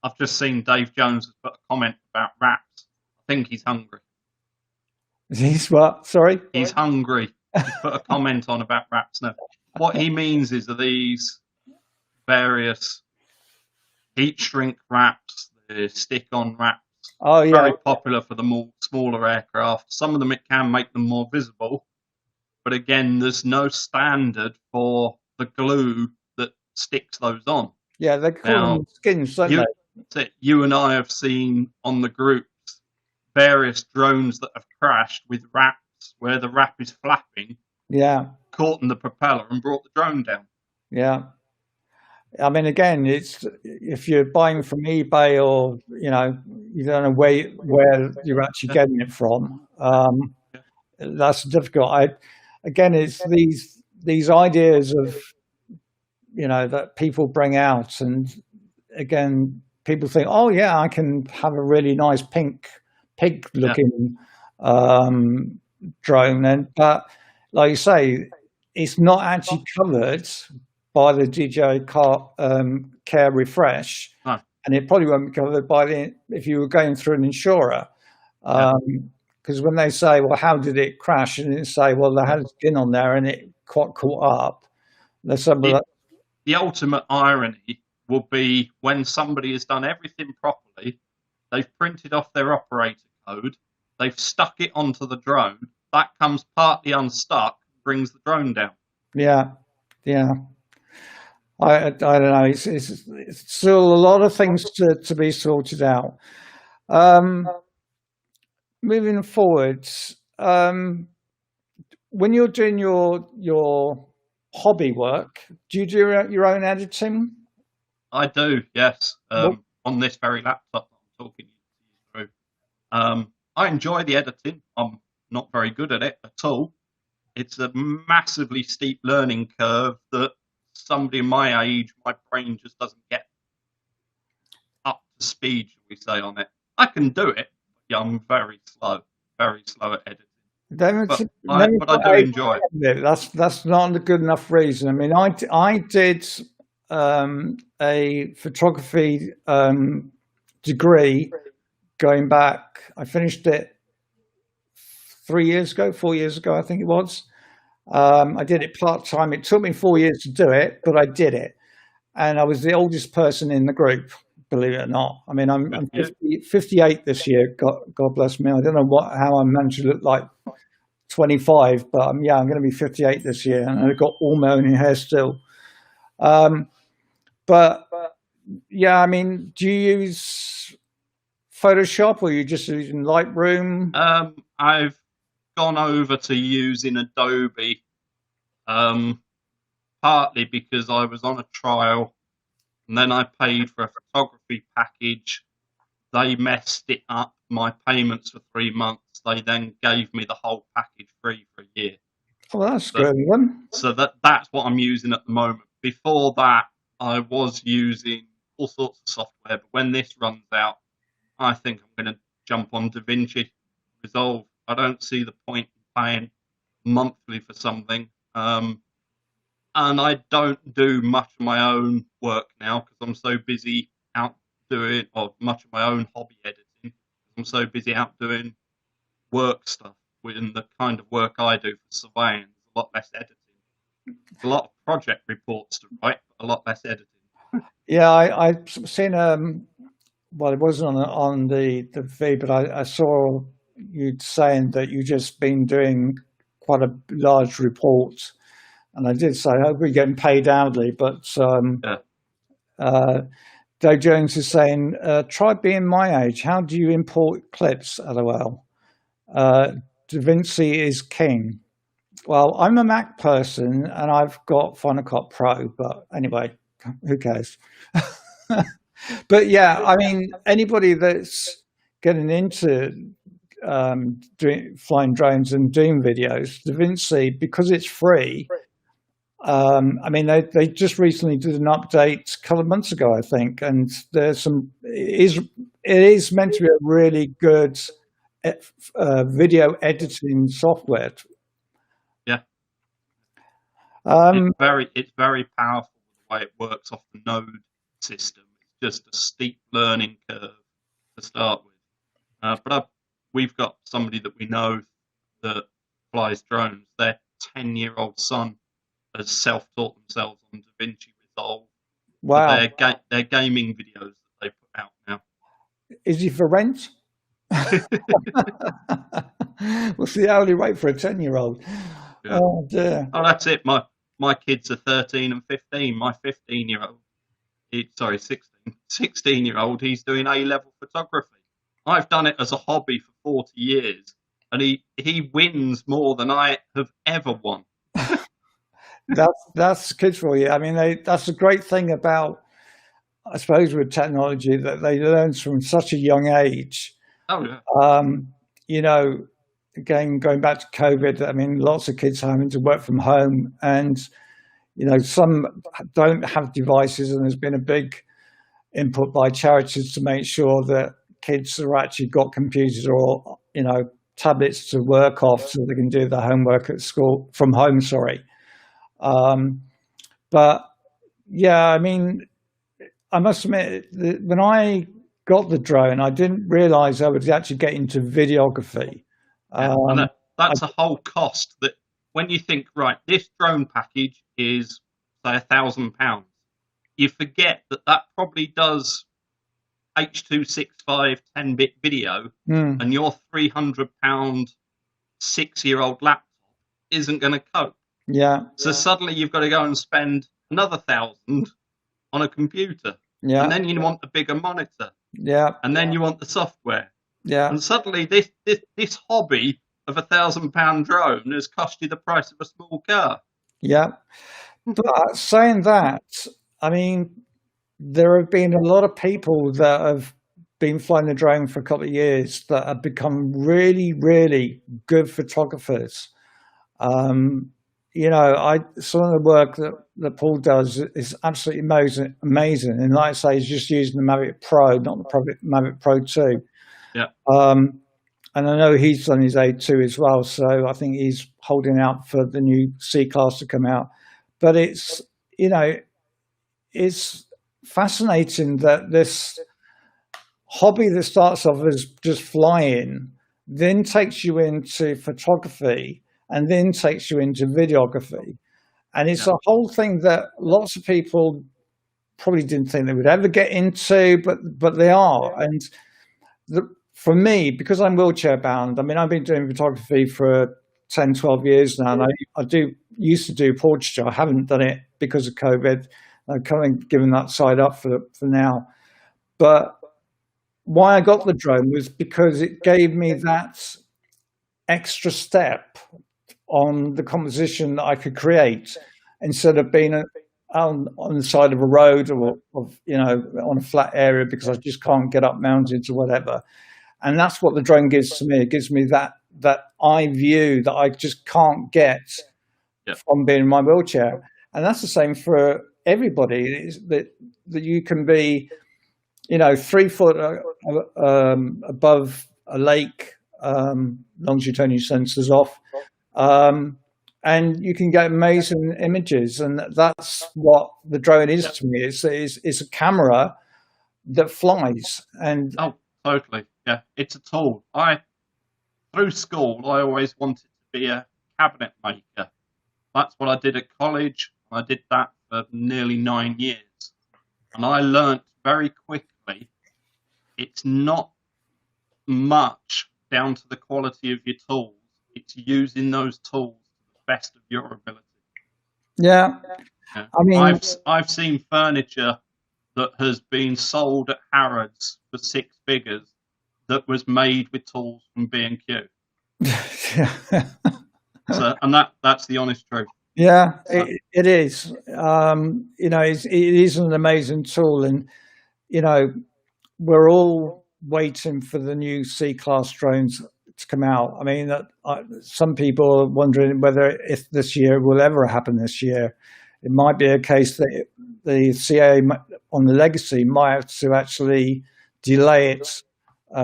I've just seen Dave Jones has put a comment about wraps. I think he's hungry. He's what? Sorry? He's hungry. He's put a comment on about wraps now. What he means is these various heat shrink wraps, the stick-on wraps. Oh, yeah. Very popular for the smaller aircraft. Some of them, it can make them more visible. But again, there's no standard for the glue that sticks those on. Yeah, they call them skins, don't they? You and I have seen on the groups various drones that have crashed with wraps where the wrap is flapping. Yeah. Caught in the propeller and brought the drone down. Yeah. I mean, again, it's if you're buying from eBay or you don't know where you're actually getting it from. That's difficult. It's these ideas of that people bring out, and again, people think, oh yeah, I can have a really nice pig looking drone, but like you say, it's not actually covered by the DJI Care Refresh, and it probably won't be covered if you were going through an insurer. Because when they say, well, how did it crash? And they say, well, they had a skin on there and it quite caught up. The ultimate irony will be when somebody has done everything properly, they've printed off their operator code, they've stuck it onto the drone, that comes partly unstuck, brings the drone down. Yeah. I don't know. It's still a lot of things to be sorted out. Moving forward, when you're doing your hobby work, do you do your own editing? I do, yes. On this very laptop I'm talking you through. I enjoy the editing. I'm not very good at it at all. It's a massively steep learning curve that somebody my age, my brain just doesn't get up to speed, shall we say, on it. I can do it. Yeah, I'm very slow at editing. But I do enjoy it. That's not a good enough reason. I mean, I did a photography degree going back. I finished it 3 years ago, 4 years ago, I think it was. I did it part time. It took me 4 years to do it, but I did it. And I was the oldest person in the group, believe it or not. I mean, I'm Yeah. 58 this year. God bless me. I don't know how I managed to look like 25, but I'm going to be 58 this year, and I've got all my own hair still. But yeah, I mean, do you use Photoshop, or are you just using Lightroom? I've gone over to using Adobe, partly because I was on a trial, and then I paid for a photography package. They messed it up, my payments for 3 months. They then gave me the whole package free for a year. Oh, that's a good one. So that's what I'm using at the moment. Before that, I was using all sorts of software, but when this runs out, I think I'm going to jump on DaVinci Resolve. I don't see the point in paying monthly for something. And I don't do much of my own work now because I'm so busy out doing, or much of my own hobby editing. I'm so busy out doing work stuff. In the kind of work I do for surveying, there's a lot less editing. A lot of project reports to write, but a lot less editing. Yeah, I've seen well, it wasn't on the feed, but I saw you saying that you just been doing quite a large report, and I did say, I hope we're getting paid hourly, but Dave Jones is saying, try being my age. How do you import clips? LOL. DaVinci is king. Well, I'm a Mac person and I've got Final Cut Pro, but anyway, who cares? But yeah, I mean, anybody that's getting into flying drones and doing videos, DaVinci, because it's free. I mean, they just recently did an update a couple of months ago, I think, and there's some. It is meant to be a really good video editing software. Yeah, it's very powerful the way it works off the node system. It's just a steep learning curve to start with. But we've got somebody that we know that flies drones. Their 10-year-old son has self-taught themselves on DaVinci Resolve. Wow. Their gaming videos that they put out now. Is he for rent? What's the hourly rate for a 10-year-old? Yeah. Oh dear. Oh, that's it. My kids are 13 and 15. My 15-year-old, 16-year-old, he's doing A-level photography. I've done it as a hobby for 40 years, and he wins more than I have ever won. That's kids for you. I mean, that's a great thing about, I suppose, with technology, that they learn from such a young age. Oh yeah. You know, again, going back to COVID, I mean, lots of kids having to work from home, and you know, some don't have devices, and there's been a big input by charities to make sure that kids are actually got computers or tablets to work off, so they can do their homework at school from home. Sorry. But yeah, I mean, I must admit that when I got the drone, I didn't realize I would actually get into videography. And that's a whole cost that when you think, right, this drone package is, say, £1,000, you forget that probably does H.265 10-bit video, and your £300 6-year-old laptop isn't going to cope. Yeah. So suddenly you've got to go and spend another 1,000 on a computer. Yeah. And then you want the bigger monitor. Yeah. And then you want the software. Yeah. And suddenly this hobby of £1,000 drone has cost you the price of a small car. Yeah. But saying that, I mean, there have been a lot of people that have been flying the drone for a couple of years that have become really, really good photographers. Some of the work that Paul does is absolutely amazing. And like I say, he's just using the Mavic Pro, not the Mavic Pro 2. Yeah. And I know he's done his A2 as well, so I think he's holding out for the new C-Class to come out. But it's fascinating that this hobby that starts off as just flying, then takes you into photography, and then takes you into videography. And it's Yeah, a whole thing that lots of people probably didn't think they would ever get into, but they are. And for me, because I'm wheelchair bound, I mean, I've been doing photography for 10, 12 years now, and I do used to do portraiture. I haven't done it because of COVID. I've kind of given that side up for now. But why I got the drone was because it gave me that extra step on the composition that I could create instead of being on the side of a road or on a flat area because I just can't get up mountains or whatever. And that's what the drone gives to me. It gives me that eye view that I just can't get yeah, from being in my wheelchair. And that's the same for everybody. Is that you can be 3 foot above a lake, long as you turn your sensors off, um, and you can get amazing images. And that's what the drone is yeah. to me. It's a camera that flies. And Oh, totally. Yeah, it's a tool. Through school, I always wanted to be a cabinet maker. That's what I did at college. I did that for nearly 9 years. And I learnt very quickly it's not much down to the quality of your tools. It's using those tools to the best of your ability. yeah, Yeah. I mean, I've seen furniture that has been sold at Harrods for 6 figures that was made with tools from B&Q. yeah, So, and that's the honest truth. yeah, So, it is. It is an amazing tool, and you know, we're all waiting for the new C-class drones to come out. I mean, some people are wondering whether if this year will ever happen this year. It might be a case that the CA on the legacy might have to actually delay it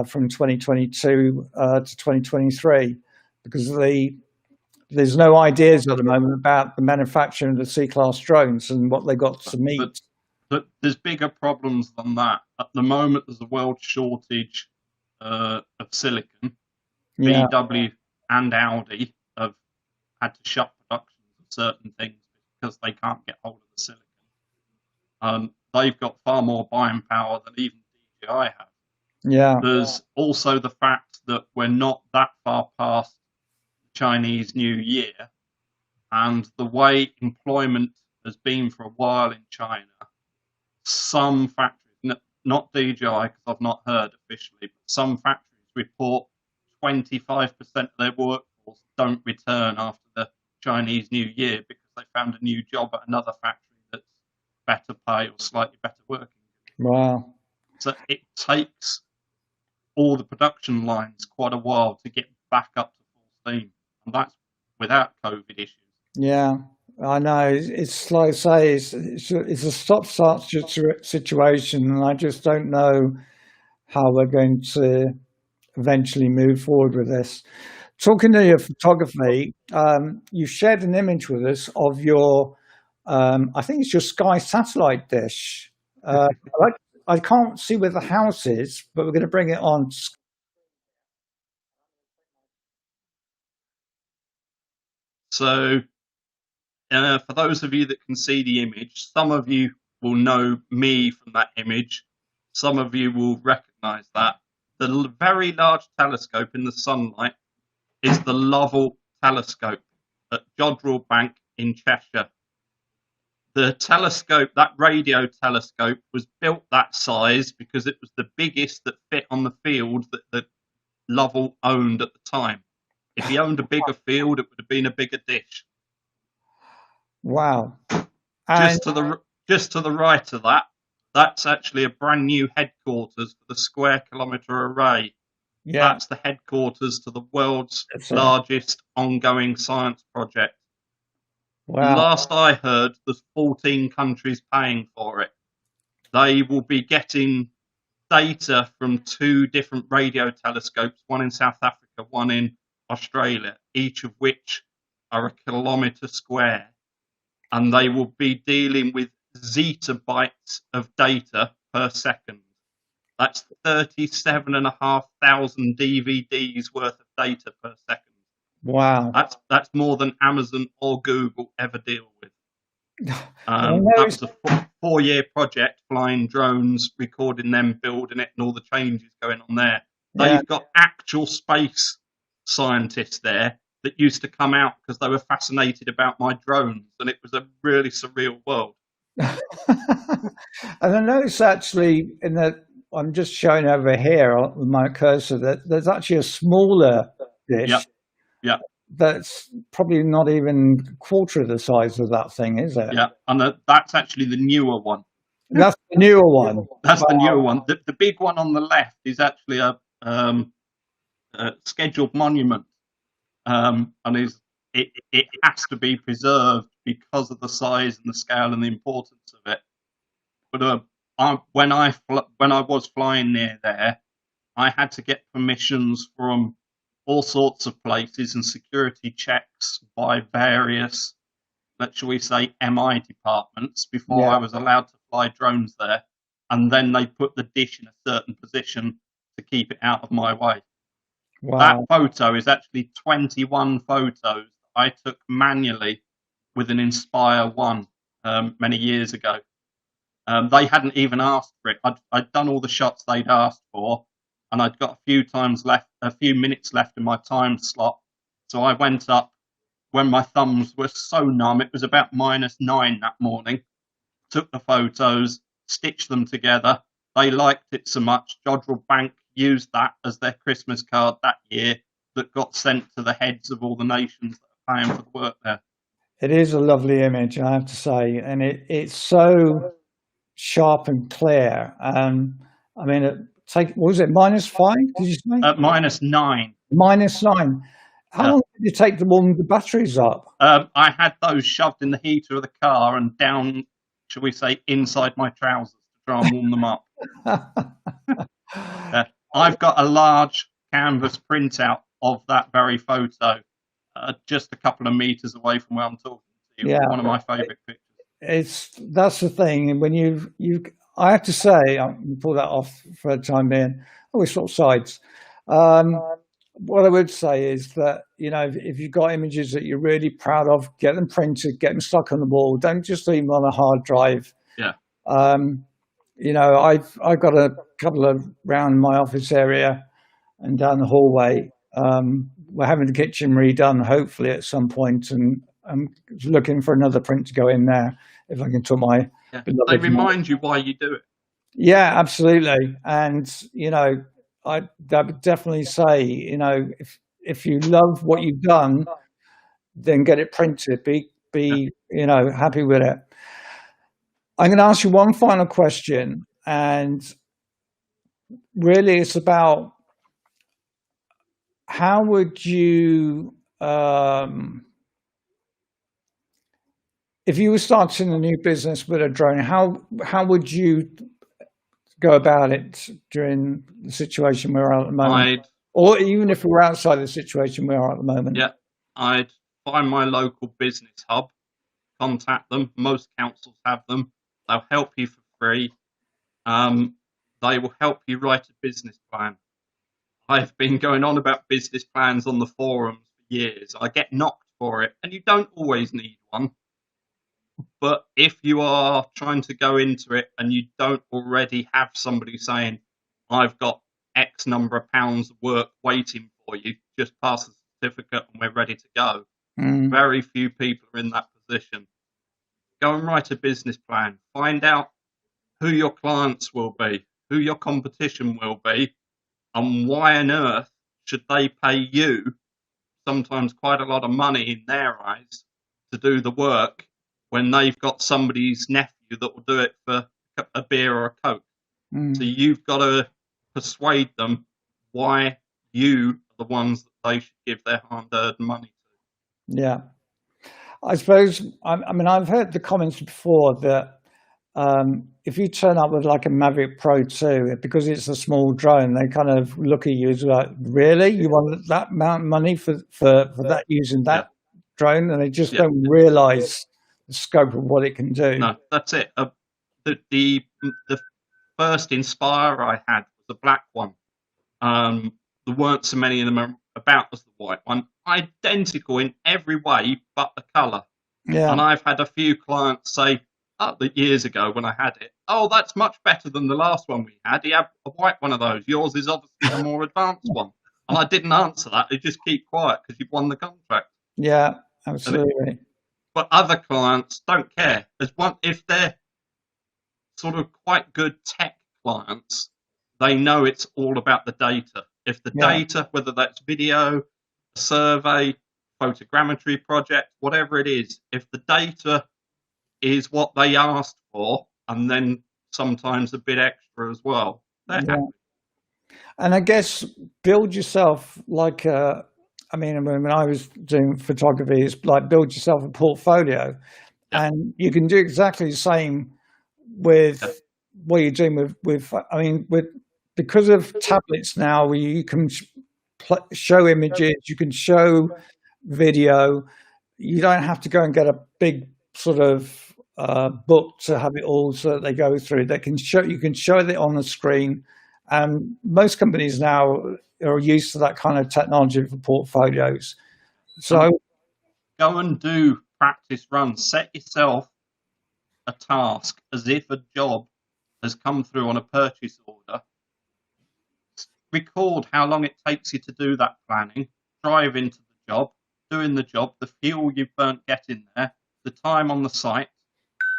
from 2022 to 2023 because there's no ideas at the moment about the manufacturing of the C-class drones and what they got to but meet. there's bigger problems than that. At the moment, there's a world shortage of silicon. Yeah, VW and Audi have had to shut production of certain things because they can't get hold of the silicon. They've got far more buying power than even DJI have. yeah, There's also the fact that we're not that far past Chinese New Year, and the way employment has been for a while in China, some factories, not DJI because I've not heard officially, but some factories report 25% of their workforce don't return after the Chinese New Year because they found a new job at another factory that's better pay or slightly better working. wow. So it takes all the production lines quite a while to get back up to full steam, and that's without COVID issues. Yeah, I know. It's like I say, it's a stop-start situation, and I just don't know how we're going to eventually move forward with this. Talking to your photography, you shared an image with us of your, I think it's your Sky satellite dish. I can't see where the house is, but we're going to bring it on. So, for those of you that can see the image, some of you will know me from that image. Some of you will recognise that. The very large telescope in the sunlight is the Lovell telescope at Jodrell Bank in Cheshire. The telescope, that radio telescope, was built that size because it was the biggest that fit on the field that Lovell owned at the time. If he owned a bigger field, it would have been a bigger dish. Wow. And Just to the right of that, that's actually a brand new headquarters for the Square Kilometre Array. yeah, That's the headquarters to the world's that's it. largest ongoing science project. Wow. Last I heard, there's 14 countries paying for it. They will be getting data from 2 different radio telescopes, one in South Africa, one in Australia, each of which are a kilometre square. And they will be dealing with zettabytes of data per second. That's 37,500 DVDs worth of data per second. Wow. That's more than Amazon or Google ever deal with. Well, That was a 4-year project, flying drones, recording them, building it, and all the changes going on there. yeah. They've got actual space scientists there that used to come out because they were fascinated about my drones, and it was a really surreal world. And I noticed actually in the, I'm just showing over here with my cursor that there's actually a smaller dish Yeah, yeah, that's probably not even a quarter of the size of that thing, is it? yeah. And that's actually the newer one. That's the newer one. That's the newer one. The big one on the left is actually a scheduled monument, and it has to be preserved because of the size and the scale and the importance of it. But when I was flying near there, I had to get permissions from all sorts of places and security checks by various, shall we say, MI departments before I was allowed to fly drones there. And then they put the dish in a certain position to keep it out of my way. Wow. That photo is actually 21 photos I took manually with an Inspire 1 many years ago. They hadn't even asked for it. I'd done all the shots they'd asked for, and I'd got a few minutes left in my time slot. So I went up when my thumbs were so numb. It was about -9 that morning. Took the photos, stitched them together. They liked it so much. Jodrell Bank used that as their Christmas card that year that got sent to the heads of all the nations that are paying for the work there. It is a lovely image, I have to say, and it's so sharp and clear. I mean, what was it, -5? Did you say? -9. -9. How long did it take to warm the batteries up? I had those shoved in the heater of the car and down, shall we say, inside my trousers to try and warm them up. I've got a large canvas printout of that very photo, just a couple of meters away from where I'm talking to you. Yeah. One of my favourite pictures. That's the thing, and when I have to say, I'll pull that off for a time being. Oh, we swap sides. What I would say is that, if you've got images that you're really proud of, get them printed, get them stuck on the wall. Don't just leave them on a hard drive. Yeah. I've got a couple of around my office area and down the hallway. We're having the kitchen redone, hopefully at some point, and I'm looking for another print to go in there if I can talk my. Yeah. They remind you why you do it. Yeah, absolutely, and I would definitely say, if you love what you've done, then get it printed. Be happy with it. I'm going to ask you one final question, and really, it's about how would you, if you were starting a new business with a drone, how would you go about it during the situation we're at the moment? Or even if we're outside the situation we are at the moment? Yeah, I'd find my local business hub, contact them. Most councils have them. They'll help you for free. They will help you write a business plan. I've been going on about business plans on the forums for years. I get knocked for it, and you don't always need one. But if you are trying to go into it and you don't already have somebody saying, I've got X number of pounds of work waiting for you, just pass the certificate and we're ready to go. Very few people are in that position. Go and write a business plan. Find out who your clients will be, who your competition will be, and why on earth should they pay you, sometimes quite a lot of money in their eyes, to do the work when they've got somebody's nephew that will do it for a beer or a Coke. So you've got to persuade them why you are the ones that they should give their hard-earned money to. Yeah. I suppose, I've heard the comments before that if you turn up with like a Mavic Pro 2, because it's a small drone, they kind of look at you as like, really? You want that amount of money for that, using that drone? And they just don't realize the scope of what it can do. No, that's it. The first Inspire I had was the black one. There weren't so many of them about as the white one. Identical in every way but the colour. Yeah. And I've had a few clients say, years ago when I had it, oh, that's much better than the last one we had. He had a white one of those. Yours is obviously the more advanced one. And I didn't answer that. They just keep quiet because you've won the contract. Yeah, absolutely. But other clients don't care. If they're sort of quite good tech clients, they know it's all about the data. If the data, whether that's video, a survey, photogrammetry project, whatever it is, if the data is what they asked for, and then sometimes a bit extra as well, they're happy. And I guess build yourself like when I was doing photography, it's like build yourself a portfolio, and you can do exactly the same with what you're doing with because of tablets now, where you can show images, you can show video. You don't have to go and get a big sort of book to have it all so that they go through. You can show it on the screen. And most companies now are used to that kind of technology for portfolios. So go and do practice runs. Set yourself a task as if a job has come through on a purchase order. Record how long it takes you to do that planning. Drive into the job, doing the job, the fuel you've burnt getting there, the time on the site,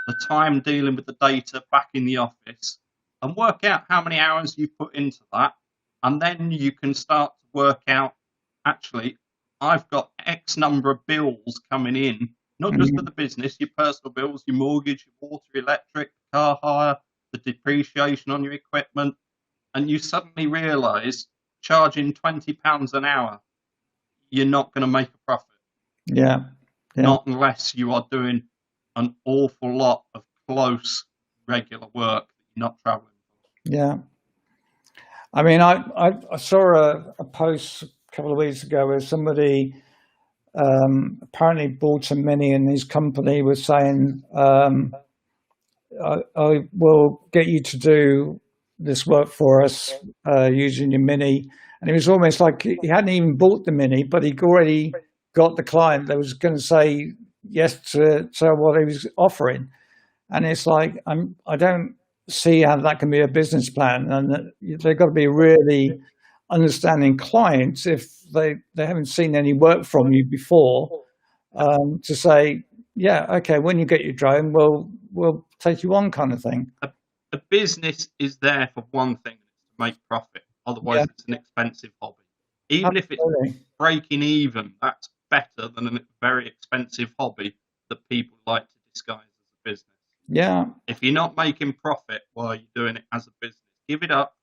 the time dealing with the data back in the office, and work out how many hours you put into that. And then you can start to work out, actually, I've got X number of bills coming in, not just for the business, your personal bills, your mortgage, your water, electric, car hire, the depreciation on your equipment. And you suddenly realise charging £20 an hour, you're not going to make a profit. Yeah. Not unless you are doing an awful lot of close, regular work that you're not travelling for. Yeah. I mean, I saw a post a couple of weeks ago where somebody apparently bought a Mini, and his company was saying, I will get you to do this work for us using your Mini. And it was almost like he hadn't even bought the Mini, but he'd already got the client that was going to say yes to what he was offering. And it's like, I don't see how that can be a business plan. And they've got to be really understanding clients if they haven't seen any work from you before, to say, yeah, okay, when you get your drone, we'll take you on, kind of thing. A business is there for one thing, to make profit. Otherwise, it's an expensive hobby. Even if it's breaking even, that's better than a very expensive hobby that people like to disguise as a business. Yeah. If you're not making profit while you're doing it as a business, give it up,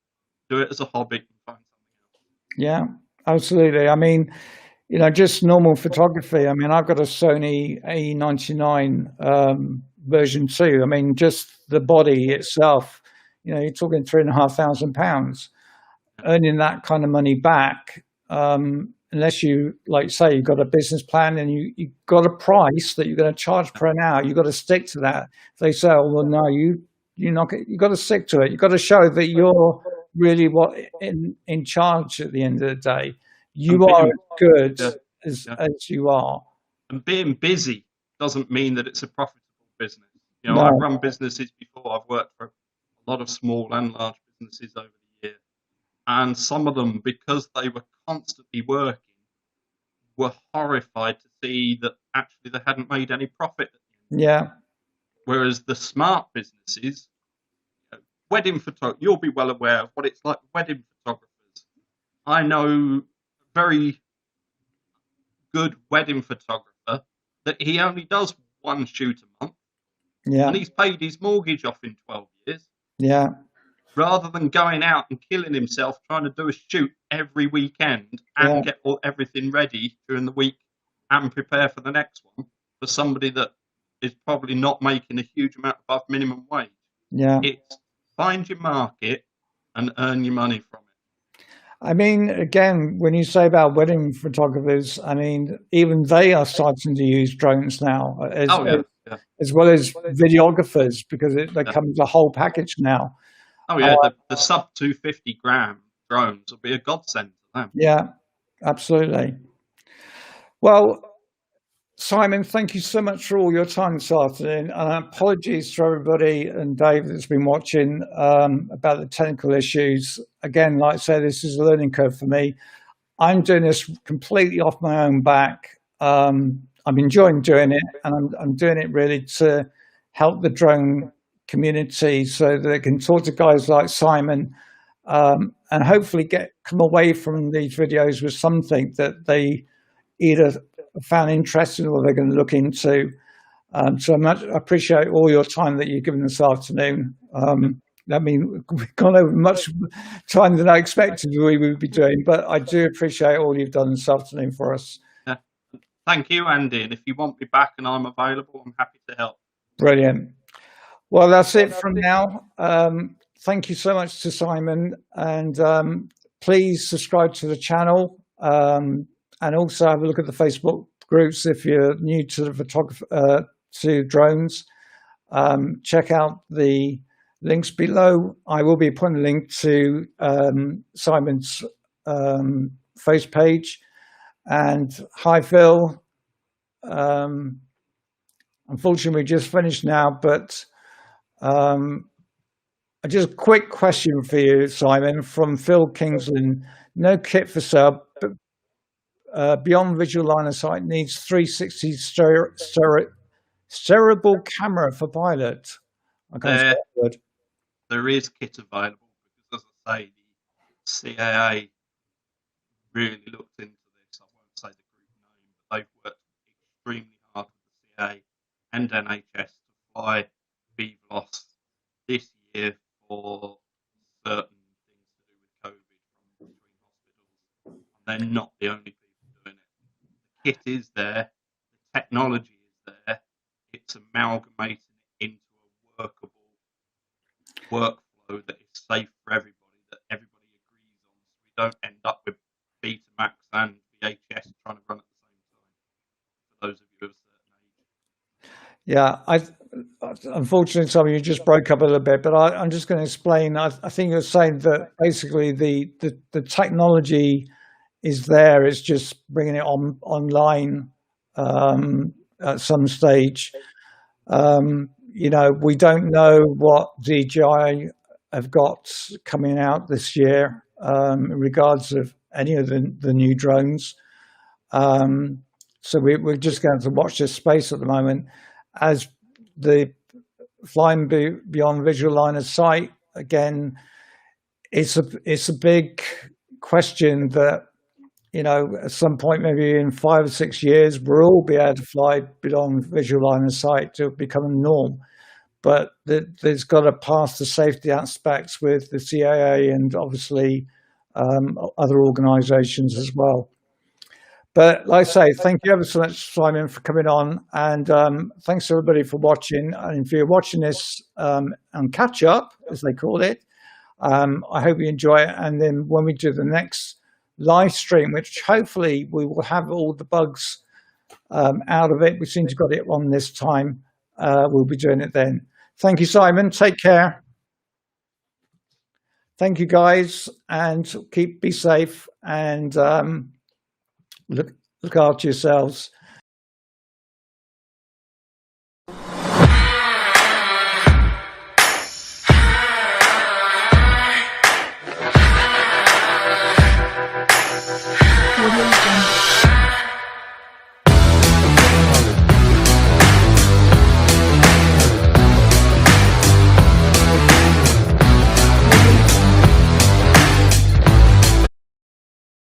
do it as a hobby, and find something else. Yeah, absolutely. I mean, just normal photography. I mean, I've got a Sony A99 version 2. I mean, just the body itself, you're talking £3,500. Earning that kind of money back, unless you, like say, you've got a business plan and you got a price that you're going to charge per an hour, you've got to stick to that. If they say, oh, well, no, you've got to stick to it. You've got to show that you're really in charge at the end of the day. You are as good as you are. And being busy doesn't mean that it's a profitable business. No. I've run businesses before. I've worked for a lot of small and large businesses over the years. And some of them, because they were constantly working, were horrified to see that actually they hadn't made any profit at the end. Yeah. Whereas the smart businesses, wedding photography, you'll be well aware of what it's like with wedding photographers. I know a very good wedding photographer that he only does one shoot a month. Yeah. And he's paid his mortgage off in 12 years. Yeah. Rather than going out and killing himself trying to do a shoot every weekend and get everything ready during the week and prepare for the next one, for somebody that is probably not making a huge amount above minimum wage. Yeah. It's find your market and earn your money from it. I mean, again, when you say about wedding photographers, I mean, even they are starting to use drones now, as well as videographers, because they come as a whole package now. Oh yeah, the sub 250-gram drones will be a godsend to them. Yeah, absolutely. Well, Simon, thank you so much for all your time this afternoon. And apologies to everybody and Dave that's been watching about the technical issues. Again, like I said, this is a learning curve for me. I'm doing this completely off my own back. I'm enjoying doing it, and I'm doing it really to help the drone community so that they can talk to guys like Simon and hopefully come away from these videos with something that they either found interesting or they're going to look into. So I appreciate all your time that you've given this afternoon. I mean, we've gone over much time than I expected we would be doing, but I do appreciate all you've done this afternoon for us. Yeah. Thank you, Andy. And if you want me back and I'm available, I'm happy to help. Brilliant. Well, that's it from now. Thank you so much to Simon, and please subscribe to the channel, and also have a look at the Facebook groups if you're new to the photography, to drones. Check out the links below. I will be putting a link to Simon's face page. And hi, Phil. Unfortunately, we just finished now, but just a quick question for you, Simon, from Phil Kingsland. No kit for sale, but beyond visual line of sight needs 360 steerable camera for pilot. I can't say that word. There is kit available because, as I say, the CAA really looked into this. I won't say the group name, but they've worked extremely hard with the CAA and NHS to fly BVLOS this year for certain things to do with COVID from between hospitals. And they're not the only people doing it. The kit is there, the technology is there, it's amalgamating it into a workable workflow that is safe for everybody, that everybody agrees on, so we don't end up with Betamax and VHS trying to run at the same time, for those of you of a certain age. Yeah, unfortunately, Simon, you just broke up a little bit, but I'm just going to explain. I think you're saying that basically the technology is there. It's just bringing it online at some stage. You know, we don't know what DJI have got coming out this year in regards of any of the new drones. So we're just going to watch this space at the moment as the flying beyond visual line of sight. Again, it's a big question that, you know, at some point, maybe in 5 or 6 years, we'll all be able to fly beyond visual line of sight to become a norm. But there's got to pass the safety aspects with the CAA and obviously other organisations as well. But like I say, thank you ever so much, Simon, for coming on. And thanks everybody for watching. And if you're watching this on catch up, as they call it, I hope you enjoy it. And then when we do the next live stream, which hopefully we will have all the bugs out of it. We seem to have got it on this time. We'll be doing it then. Thank you, Simon. Take care. Thank you, guys, and be safe and look after yourselves. Audio